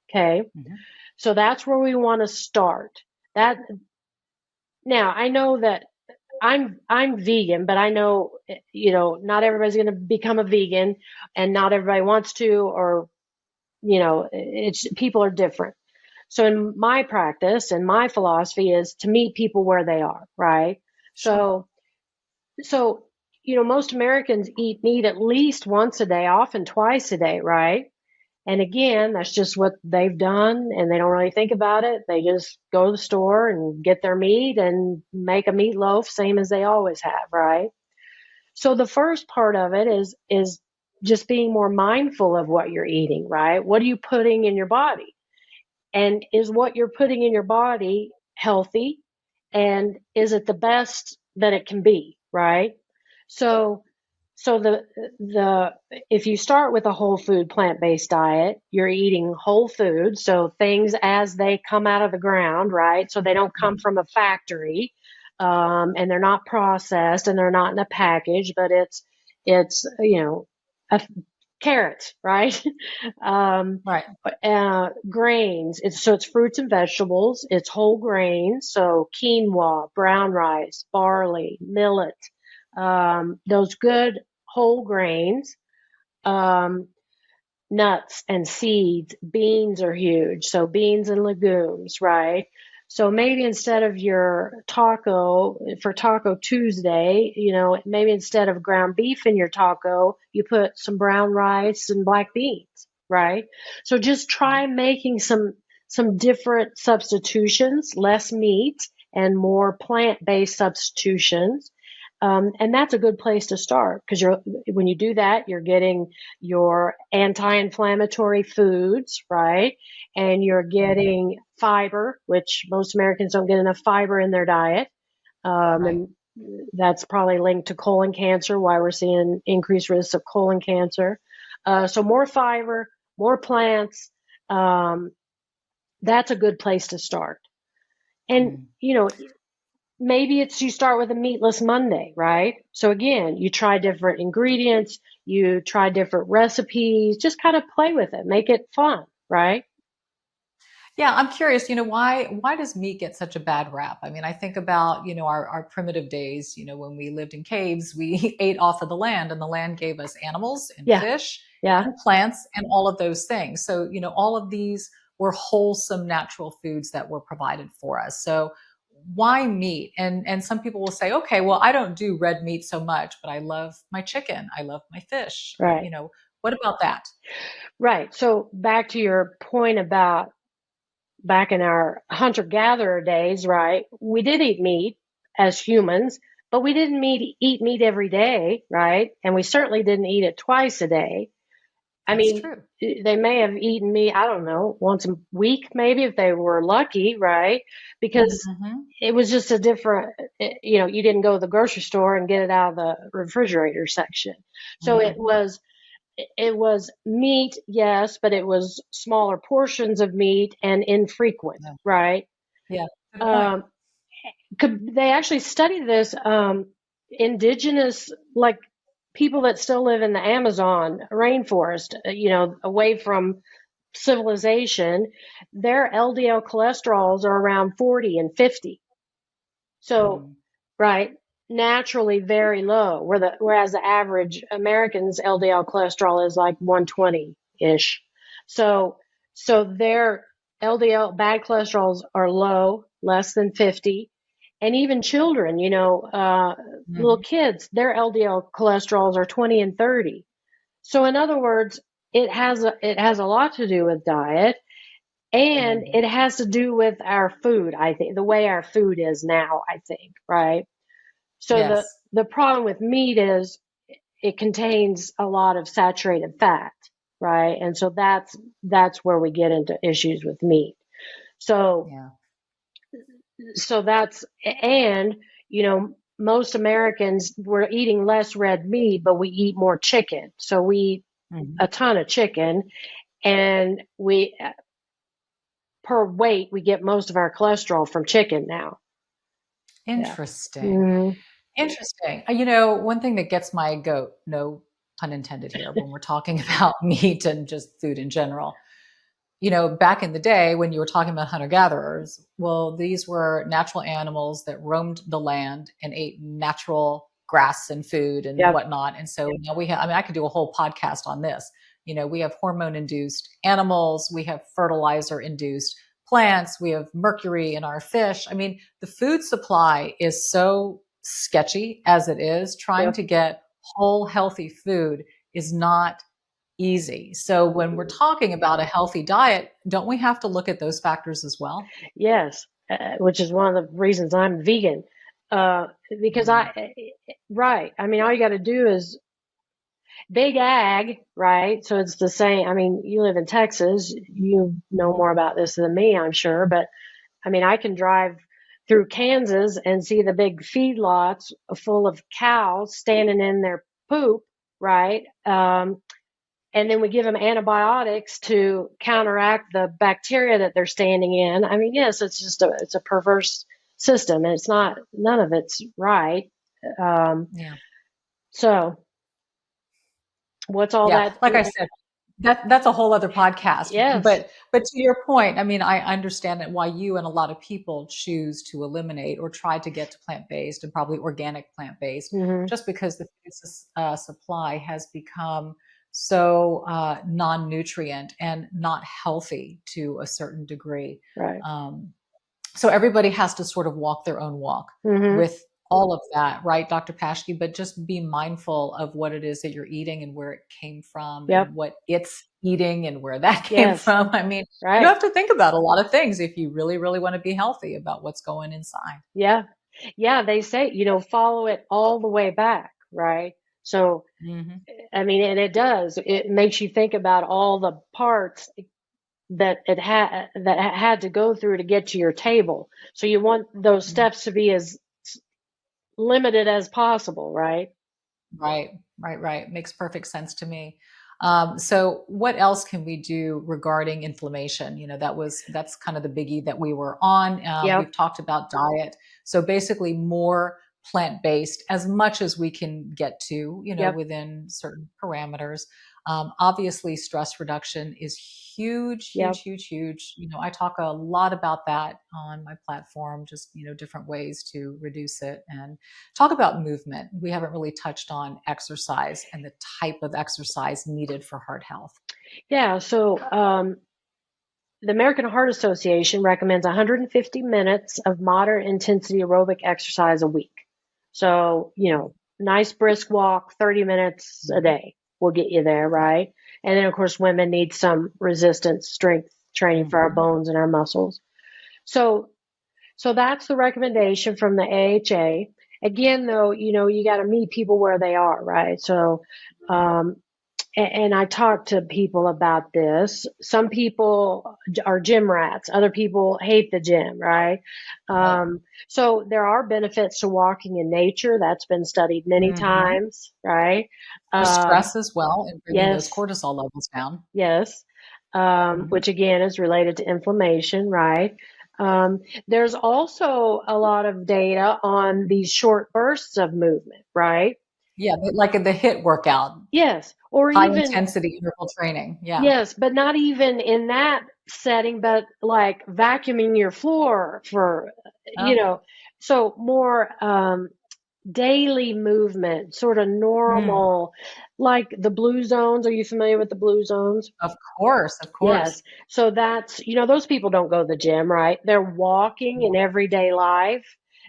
Okay. Hmm. So that's where we want to start. That now I know that I'm vegan, but I know, not everybody's going to become a vegan, and not everybody wants to, or it's people are different. So in my practice and my philosophy is to meet people where they are, right? Sure. So most Americans eat meat at least once a day, often twice a day, right? And again, that's just what they've done, and they don't really think about it. They just go to the store and get their meat and make a meatloaf, same as they always have, right? So the first part of it is just being more mindful of what you're eating, right? What are you putting in your body? And is what you're putting in your body healthy? And is it the best that it can be, right? So so the if you start with a whole food plant-based diet, you're eating whole food, so things as they come out of the ground, right? So they don't come Mhm. from a factory, and they're not processed and they're not in a package, but it's a carrots, right? um, Right. Grains. It's fruits and vegetables. It's whole grains. So quinoa, brown rice, barley, millet, those good whole grains, um, nuts and seeds. Beans are huge. So beans and legumes, right? So maybe instead of your taco for Taco Tuesday, maybe instead of ground beef in your taco, you put some brown rice and black beans, right? So just try making some different substitutions, less meat and more plant-based substitutions. And that's a good place to start because when you do that, you're getting your anti-inflammatory foods, right? And you're Mhm. getting fiber, which most Americans don't get enough fiber in their diet. Right. And that's probably linked to colon cancer, why we're seeing increased risks of colon cancer. So more fiber, more plants. Um, that's a good place to start. And, Mm. maybe it's you start with a meatless Monday, right? So again, you try different ingredients, you try different recipes, just kind of play with it, make it fun, right? Yeah, I'm curious, why does meat get such a bad rap? I mean, I think about, our primitive days, when we lived in caves, we ate off of the land and the land gave us animals and Yeah, fish yeah, and plants and all of those things. So, all of these were wholesome natural foods that were provided for us. So why meat? And some people will say, okay, well, I don't do red meat so much, but I love my chicken, I love my fish. right, What about that? right. So back to your point about back in our hunter-gatherer days, right? We did eat meat as humans, but we didn't eat meat every day, right? And we certainly didn't eat it twice a day. I That's mean, true. they may have eaten meat, I don't know, once a week, maybe if they were lucky, right? Because Hmm. it was just a different, you didn't go to the grocery store and get it out of the refrigerator section. So it Hmm. was it was meat, yes, but it was smaller portions of meat and infrequent, Yeah. right? Yeah. Good point. Um, they actually studied this. Indigenous, like people that still live in the Amazon rainforest, away from civilization, their LDL cholesterols are around 40 and 50. So, Mm. right, naturally very low, whereas the average American's LDL cholesterol is like 120-ish. So, so their LDL bad cholesterols are low, less than 50. And even children, little Mhm. kids, their LDL cholesterols are 20 and 30. So in other words, it has a lot to do with diet, and Mhm. it has to do with our food, I think, the way our food is now, I think, right? So the Yes. the problem with meat is it contains a lot of saturated fat, right? And so that's where we get into issues with meat. So Yeah. so that's and you know most Americans, we're eating less red meat, but we eat more chicken. So we eat a ton of chicken, and per weight, we get most of our cholesterol from chicken now. Yeah. Interesting. Mm-hmm. Interesting. One thing that gets my goat, no pun intended here, when we're talking about meat and just food in general, back in the day when you were talking about hunter gatherers, well, these were natural animals that roamed the land and ate natural grass and food and Yep. whatnot. And so now we have, I could do a whole podcast on this. We have hormone induced animals, we have fertilizer induced plants, we have mercury in our fish. I mean, the food supply is so sketchy as it is. Trying Yep. to get whole, healthy food is not easy. So when we're talking about a healthy diet, don't we have to look at those factors as well? Yes, which is one of the reasons I'm vegan. Because right. I mean, all you got to do is big ag, right? So it's the same. I mean, you live in Texas, you know more about this than me, I'm sure. But I mean, I can drive through Kansas and see the big feedlots full of cows standing in their poop, right? And then we give them antibiotics to counteract the bacteria that they're standing in. I mean, yes, it's a perverse system, and none of it's right. Yeah. So what's all Yeah. that? Like I said, that's a whole other podcast. Yes. But to your point, I mean, I understand that why you and a lot of people choose to eliminate or try to get to plant-based and probably organic plant-based, Mm-hmm. just because the food supply has become so non-nutrient and not healthy to a certain degree. Right. So everybody has to sort of walk their own walk Mm-hmm. with all of that, right, Dr. Paeschke? But just be mindful of what it is that you're eating and where it came from Yep. and what it's eating and where that came Yes. from. I mean, you Right. have to think about a lot of things if you really, really want to be healthy about what's going inside. Yeah. Yeah. They say, follow it all the way back. Right. So, I mean, and it does. It makes you think about all the parts that had to go through to get to your table. So you want those steps to be as limited as possible, right? Right. Makes perfect sense to me. So what else can we do regarding inflammation? That's kind of the biggie that we were on. Yep. We've talked about diet. So basically more plant-based as much as we can get to, Yep. within certain parameters. Obviously stress reduction is huge, Yep. huge. I talk a lot about that on my platform, just, different ways to reduce it and talk about movement. We haven't really touched on exercise and the type of exercise needed for heart health. Yeah. So, the American Heart Association recommends 150 minutes of moderate intensity aerobic exercise a week. So, nice brisk walk, 30 minutes a day will get you there, right? And then, of course, women need some resistance strength training for our bones and our muscles. So that's the recommendation from the AHA. Again, though, you got to meet people where they are, right? So, and I talk to people about this. Some people are gym rats. Other people hate the gym, right? So there are benefits to walking in nature. That's been studied many times, right? For stress as well and bringing those Yes. cortisol levels down. Yes. Which again is related to inflammation, right? There's also a lot of data on these short bursts of movement, right? Yeah, like in the HIIT workout. Yes. Or High even, intensity interval training. Yeah. yes, but not even in that setting, but like vacuuming your floor for, so more daily movement, sort of normal, like the blue zones. Are you familiar with the blue zones? Of course. Yes. So that's, those people don't go to the gym, right? They're walking in everyday life.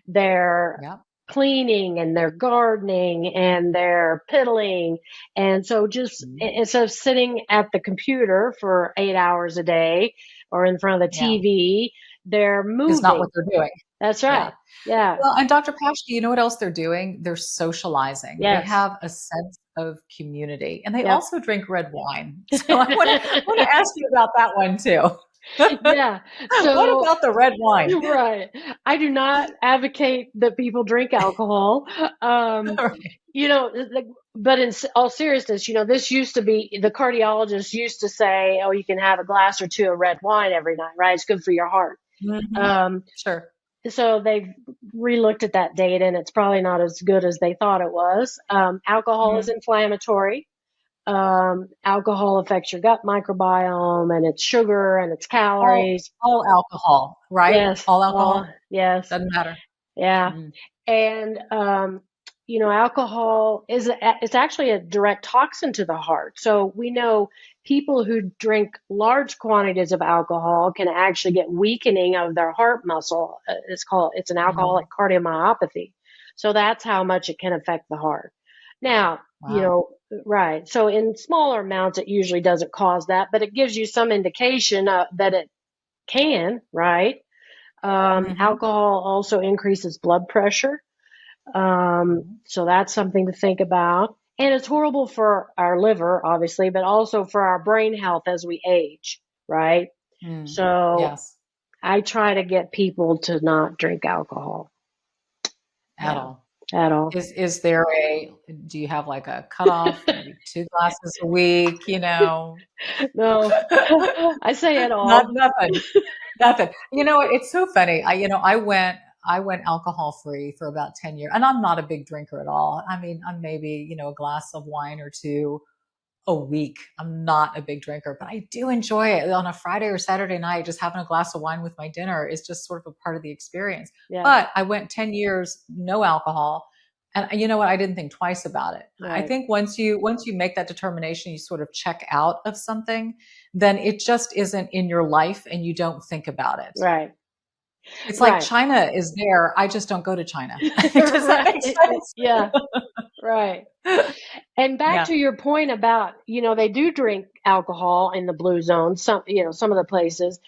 They're Yeah. cleaning and they're gardening and they're piddling. And so just instead of sitting at the computer for 8 hours a day or in front of the TV, they're moving. It's not what they're doing. That's right. Yeah. Well, and Dr. Paeschke, you know what else they're doing? They're socializing. Yes. They have a sense of community, and they Yep. also drink red wine. So I want to ask you about that one too. Yeah. What So, about the red wine? right. I do not advocate that people drink alcohol. Um, Right. but in all seriousness, this used to be the cardiologist used to say, oh, you can have a glass or two of red wine every night, right? It's good for your heart. Mhm. Um, Sure. so they've relooked at that data and it's probably not as good as they thought it was. Alcohol is Mhm. inflammatory. Alcohol affects your gut microbiome and it's sugar and it's All calories. all alcohol, right? Yes. All Well, alcohol? yes. Doesn't matter. Yeah. Mm. And, alcohol it's actually a direct toxin to the heart. So we know people who drink large quantities of alcohol can actually get weakening of their heart muscle. It's an alcoholic Mhm. cardiomyopathy. So that's how much it can affect the heart. Now, Wow. right. So in smaller amounts, it usually doesn't cause that, but it gives you some indication that it can, right? Mhm. Alcohol also increases blood pressure. Mhm. So that's something to think about. And it's horrible for our liver, obviously, but also for our brain health as we age, right? Mm. So Yes, I try to get people to not drink alcohol. at Yeah, all. at all. Is there a do you have like a cutoff, maybe 2 glasses a week, you know? No, I say at Not all. nothing. Nothing. You know what? It's so funny. I went alcohol free for about 10 years, and I'm not a big drinker at all. I mean, I'm maybe, a glass of wine or two a week. I'm not a big drinker, but I do enjoy it on a Friday or Saturday night. Just having a glass of wine with my dinner is just sort of a part of the experience. Yeah, But I went 10 years no alcohol. And you know what? I didn't think twice about it. I right, think once you make that determination, you sort of check out of something, then it just isn't in your life and you don't think about it. right, It's like right, China is there. I just don't go to China. Does that make right. sense? Yeah, right. And back Yeah, to your point about, they do drink alcohol in the blue zone, some of the places.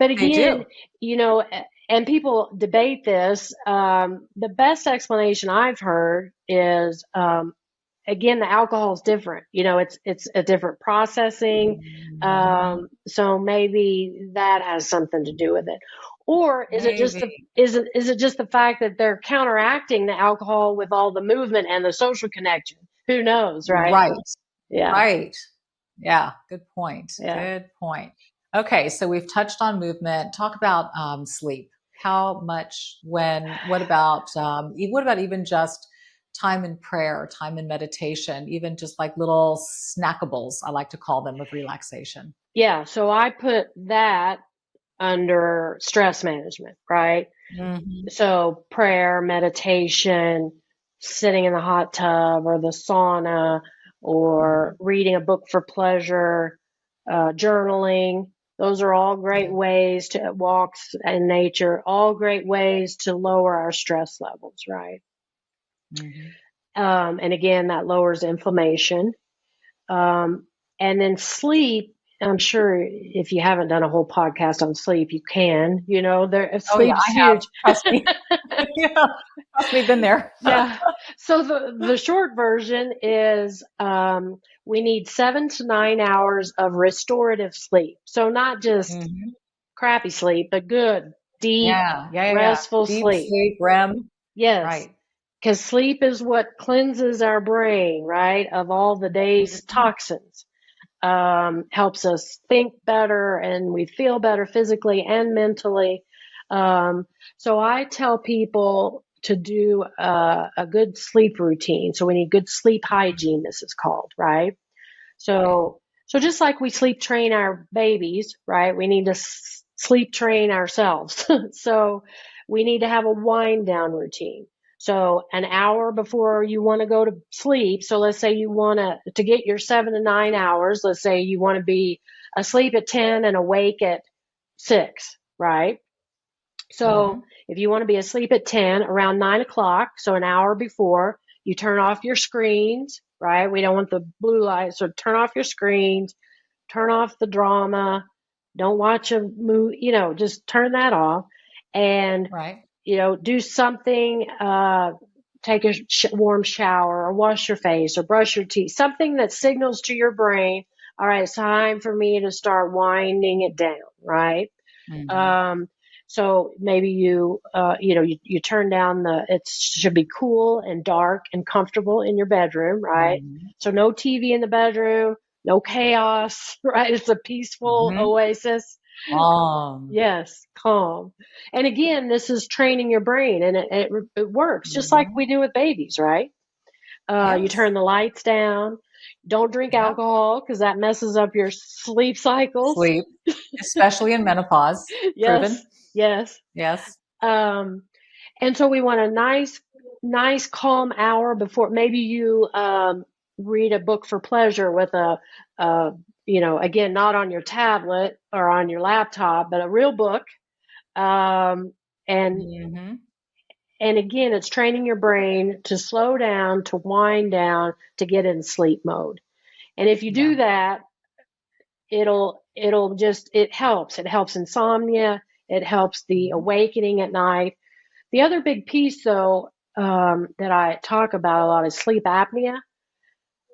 But they again, do. and people debate this. The best explanation I've heard is, again, the alcohol is different. It's a different processing. Mhm. So maybe that has something to do with it. Or is it just Maybe. is it just the fact that they're counteracting the alcohol with all the movement and the social connection? Who knows, right? Right. Yeah, Right. Yeah. Good point. yeah. Good point. Okay. So we've touched on movement. Talk about sleep. How much, when, what about even just time in prayer, time in meditation, even just like little snackables, I like to call them, of relaxation? Yeah, so I put that under stress management, right? Hmm. So prayer, meditation, sitting in the hot tub or the sauna, or Hmm. reading a book for pleasure, journaling. Those are all great Yeah. ways to walks in nature, all great ways to lower our stress levels, right? Hmm. And again, that lowers inflammation. Um, and then sleep, I'm sure if you haven't done a whole podcast on sleep, you can, Oh yeah, sleep's I have. huge. Trust me. Yeah. Trust me, been there. Yeah. So the short version is, we need 7 to 9 hours of restorative sleep. So not just Hmm. crappy sleep, but good, deep, Yeah. Yeah. Yeah. Yeah. restful Deep sleep. sleep, REM. Yes. Right. Because sleep is what cleanses our brain, right, of all the day's Mhm. toxins. Helps us think better and we feel better physically and mentally. So I tell people to do a good sleep routine. So we need good sleep hygiene, this is called, right? Right. So just like we sleep train our babies, right? We need to sleep train ourselves. So we need to have a wind down routine. So an hour before you want to go to sleep. So let's say you want to get your 7 to 9 hours. Let's say you want to be asleep at 10 and awake at 6, right? So Mhm. if you want to be asleep at 10, around 9 o'clock, so an hour before, you turn off your screens, right? We don't want the blue light. So turn off your screens, turn off the drama. Don't watch a movie, just turn that off and, Right. do something, take a warm shower or wash your face or brush your teeth, something that signals to your brain, all right, it's time for me to start winding it down, right? Mhm. Um, so maybe you turn down it should be cool and dark and comfortable in your bedroom, right? Mhm. So no TV in the bedroom, no chaos, right? It's a peaceful Mhm. oasis. Um, Yes, calm. And again, this is training your brain, and it works just like mhm. we do with babies, right? You Yes. turn the lights down. Don't drink Yep. alcohol because that messes up your sleep cycles. Sleep, especially in menopause, Yes, proven. yes. Yes. Um, and so we want a nice calm hour before. Maybe you read a book for pleasure with again, not on your tablet or on your laptop, but a real book. Um, and Mhm. and again, it's training your brain to slow down, to wind down, to get in sleep mode. And if you Yeah. do that, it helps. It helps insomnia. It helps the Mhm. awakening at night. The other big piece, though, that I talk about a lot is sleep apnea.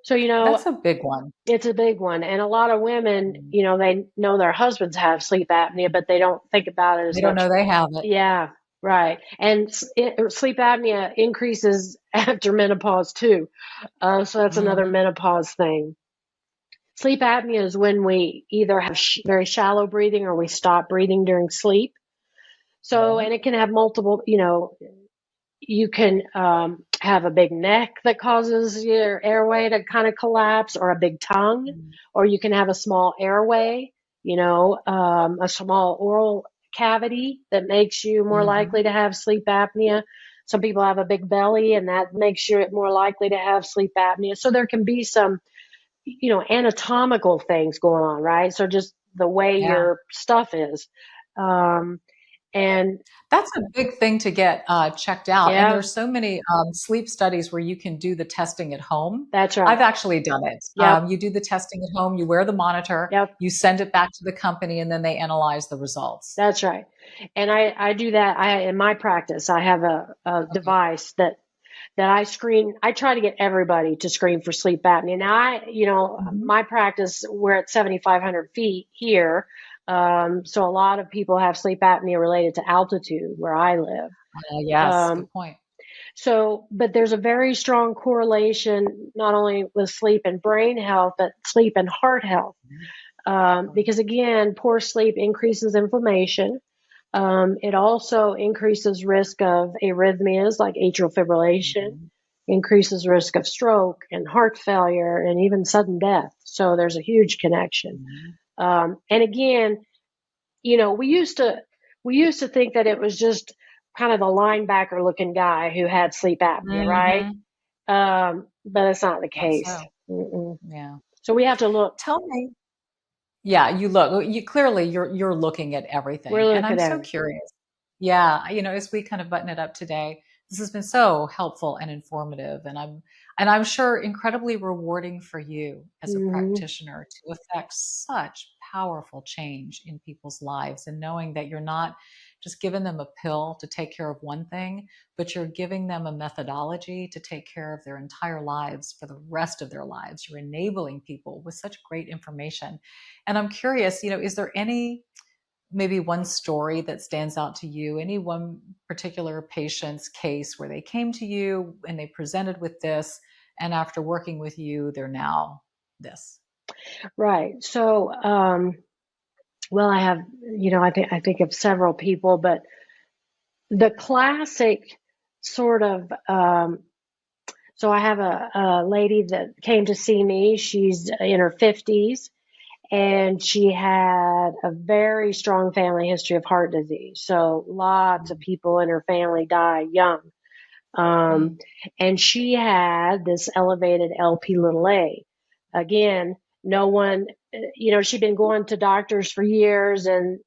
So, That's a big one. it's a big one. And a lot of women, Mhm. they know their husbands have sleep apnea, but they don't think about it They as don't much. know they have it. Yeah, right. And sleep apnea increases after menopause, too. So that's another Mhm. menopause thing. Sleep apnea is when we either have very shallow breathing or we stop breathing during sleep. So, and Mhm. it can have multiple, you can have a big neck that causes your airway to kind of collapse, or a big tongue, Mhm. or you can have a small airway, a small oral cavity that makes you more likely Mhm. to have sleep apnea. Some people have a big belly, and that makes you more likely to have sleep apnea. So there can be some, anatomical things going on, right? So just the way Yeah. your stuff is. Um, and That's a big thing to get, checked out, and yeah, there's so many, sleep studies where you can do the testing at home. that's right. I've actually done it. Yep. You do the testing at home, you wear the monitor, Yep. you send it back to the company, and then they analyze the results. That's right. And I do that. In my practice, I have a Okay. device that I screen. I try to get everybody to screen for sleep apnea. Now Mhm. my practice, we're at 7,500 feet here. So a lot of people have sleep apnea related to altitude where I live. Yes, Um, good point. but there's a very strong correlation, not only with sleep and brain health, but sleep and heart health. Mhm. Because again, poor sleep increases inflammation. It also increases risk of arrhythmias like atrial fibrillation, Mhm. increases risk of stroke and heart failure, and even sudden death. So there's a huge connection. Mhm. And again, we used to think that it was just kind of the linebacker looking guy who had sleep apnea, right? Mhm. But it's not the Not case. so. Mm-mm. Yeah. So we have to look. Tell me. Yeah, you look you clearly you're looking at We're everything, and I'm looking at so it. curious. Yeah, as we kind of button it up today, this has been so helpful and informative, and I'm sure incredibly rewarding for you as a Hmm. practitioner to affect such powerful change in people's lives, and knowing that you're not just giving them a pill to take care of one thing, but you're giving them a methodology to take care of their entire lives for the rest of their lives. You're enabling people with such great information. And I'm curious, is there any maybe one story that stands out to you? Any one particular patient's case where they came to you and they presented with this, and after working with you, they're now this? Right. So, well, I have, I think of several people, but the classic sort of, so I have a lady that came to see me. She's in her 50s, and she had a very strong family history of heart disease. So lots of Mm, people in her family die young. Um, mm, and she had this elevated LP little a. Again, no one, she'd been going to doctors for years, and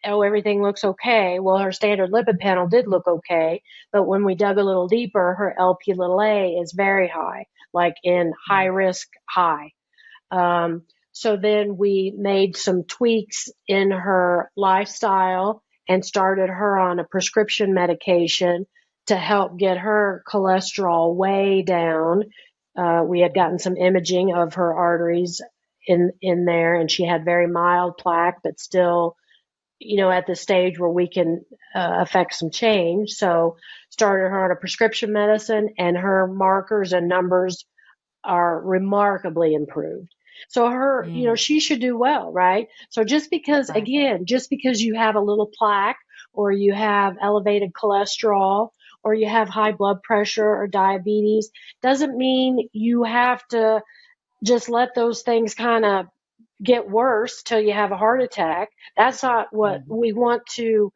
oh, everything looks okay. Well, her standard lipid panel did look okay, but when we dug a little deeper, her LP little a is very high, like in high mm, risk high. Um, so then we made some tweaks in her lifestyle and started her on a prescription medication to help get her cholesterol way down. We had gotten some imaging of her arteries in there, and she had very mild plaque, but still at the stage where we can affect some change. So started her on a prescription medicine, and her markers and numbers are remarkably improved. So her, she should do well, right? So just because, Right. again, just because you have a little plaque, or you have elevated cholesterol, or you have high blood pressure or diabetes, doesn't mean you have to just let those things kind of get worse till you have a heart attack. That's not what we want to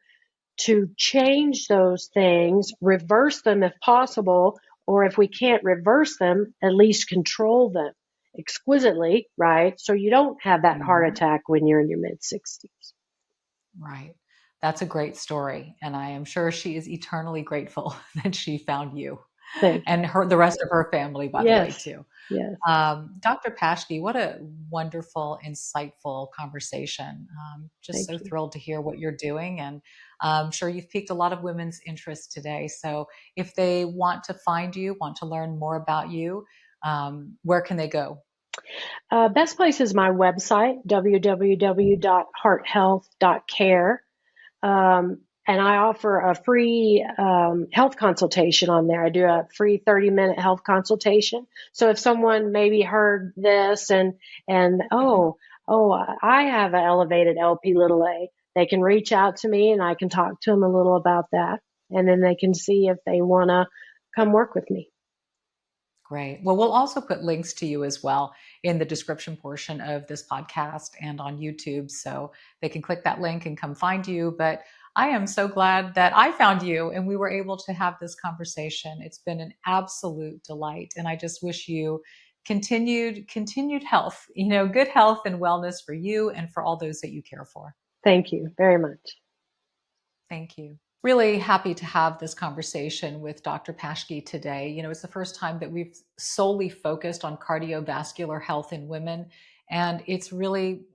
change those things, reverse them if possible, or if we can't reverse them, at least control them exquisitely, right? So you don't have that heart attack when you're in your mid 60s. Right. That's a great story. And I am sure she is eternally grateful that she found you Thank you. and the rest of her family, by the way, Yes. too. Yes. Dr. Paeschke, what a wonderful, insightful conversation. Just Thank so you. thrilled to hear what you're doing. And I'm sure you've piqued a lot of women's interest today. So if they want to find you, want to learn more about you, where can they go? Best place is my website, www.hearthealth.care. And I offer a free health consultation on there. I do a free 30-minute health consultation. So if someone maybe heard this and I have an elevated LP little a, they can reach out to me and I can talk to them a little about that. And then they can see if they want to come work with me. Great. Well, we'll also put links to you as well in the description portion of this podcast and on YouTube. So they can click that link and come find you. But I am so glad that I found you and we were able to have this conversation. It's been an absolute delight. And I just wish you continued health, good health and wellness for you and for all those that you care for. Thank you very much. Thank you. Really happy to have this conversation with Dr. Paeschke today. It's the first time that we've solely focused on cardiovascular health in women. And it's really,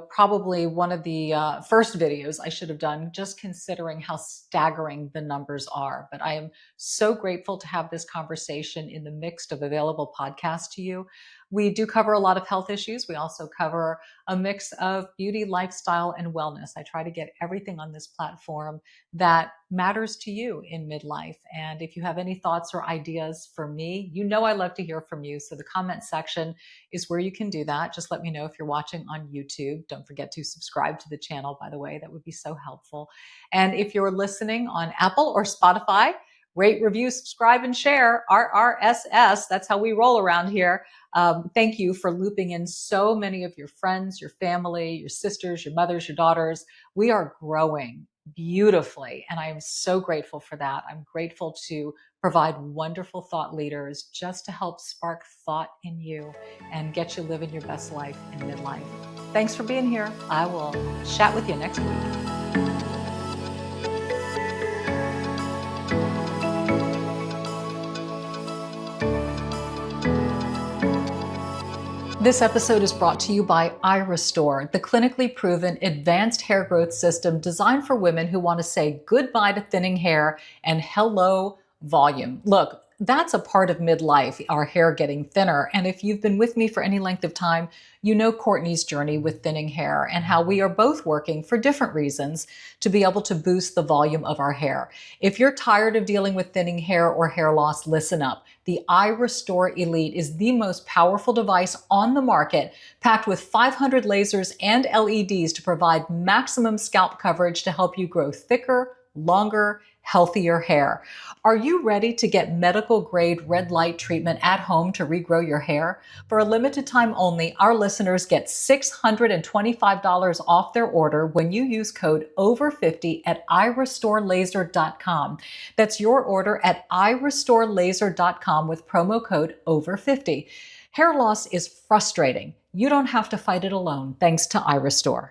probably one of the first videos I should have done, just considering how staggering the numbers are. But I am so grateful to have this conversation in the mix of available podcasts to you. We do cover a lot of health issues. We also cover a mix of beauty, lifestyle, and wellness. I try to get everything on this platform that matters to you in midlife. And if you have any thoughts or ideas for me, I love to hear from you. So the comment section is where you can do that. Just let me know if you're watching on YouTube. Don't forget to subscribe to the channel, by the way. That would be so helpful. And if you're listening on Apple or Spotify, rate, review, subscribe, and share. RRSS. That's how we roll around here. Thank you for looping in so many of your friends, your family, your sisters, your mothers, your daughters. We are growing beautifully, and I am so grateful for that. I'm grateful to provide wonderful thought leaders just to help spark thought in you and get you living your best life in midlife. Thanks for being here. I will chat with you next week. This episode is brought to you by iRestore, the clinically proven advanced hair growth system designed for women who want to say goodbye to thinning hair and hello volume. Look, that's a part of midlife, our hair getting thinner. And if you've been with me for any length of time, you know Courtney's journey with thinning hair and how we are both working for different reasons to be able to boost the volume of our hair. If you're tired of dealing with thinning hair or hair loss, listen up. The iRestore Elite is the most powerful device on the market, packed with 500 lasers and LEDs to provide maximum scalp coverage to help you grow thicker, longer, healthier hair. Are you ready to get medical grade red light treatment at home to regrow your hair? For a limited time only, our listeners get $625 off their order when you use code OVER50 at irestorelaser.com. That's your order at irestorelaser.com with promo code OVER50. Hair loss is frustrating. You don't have to fight it alone thanks to iRestore.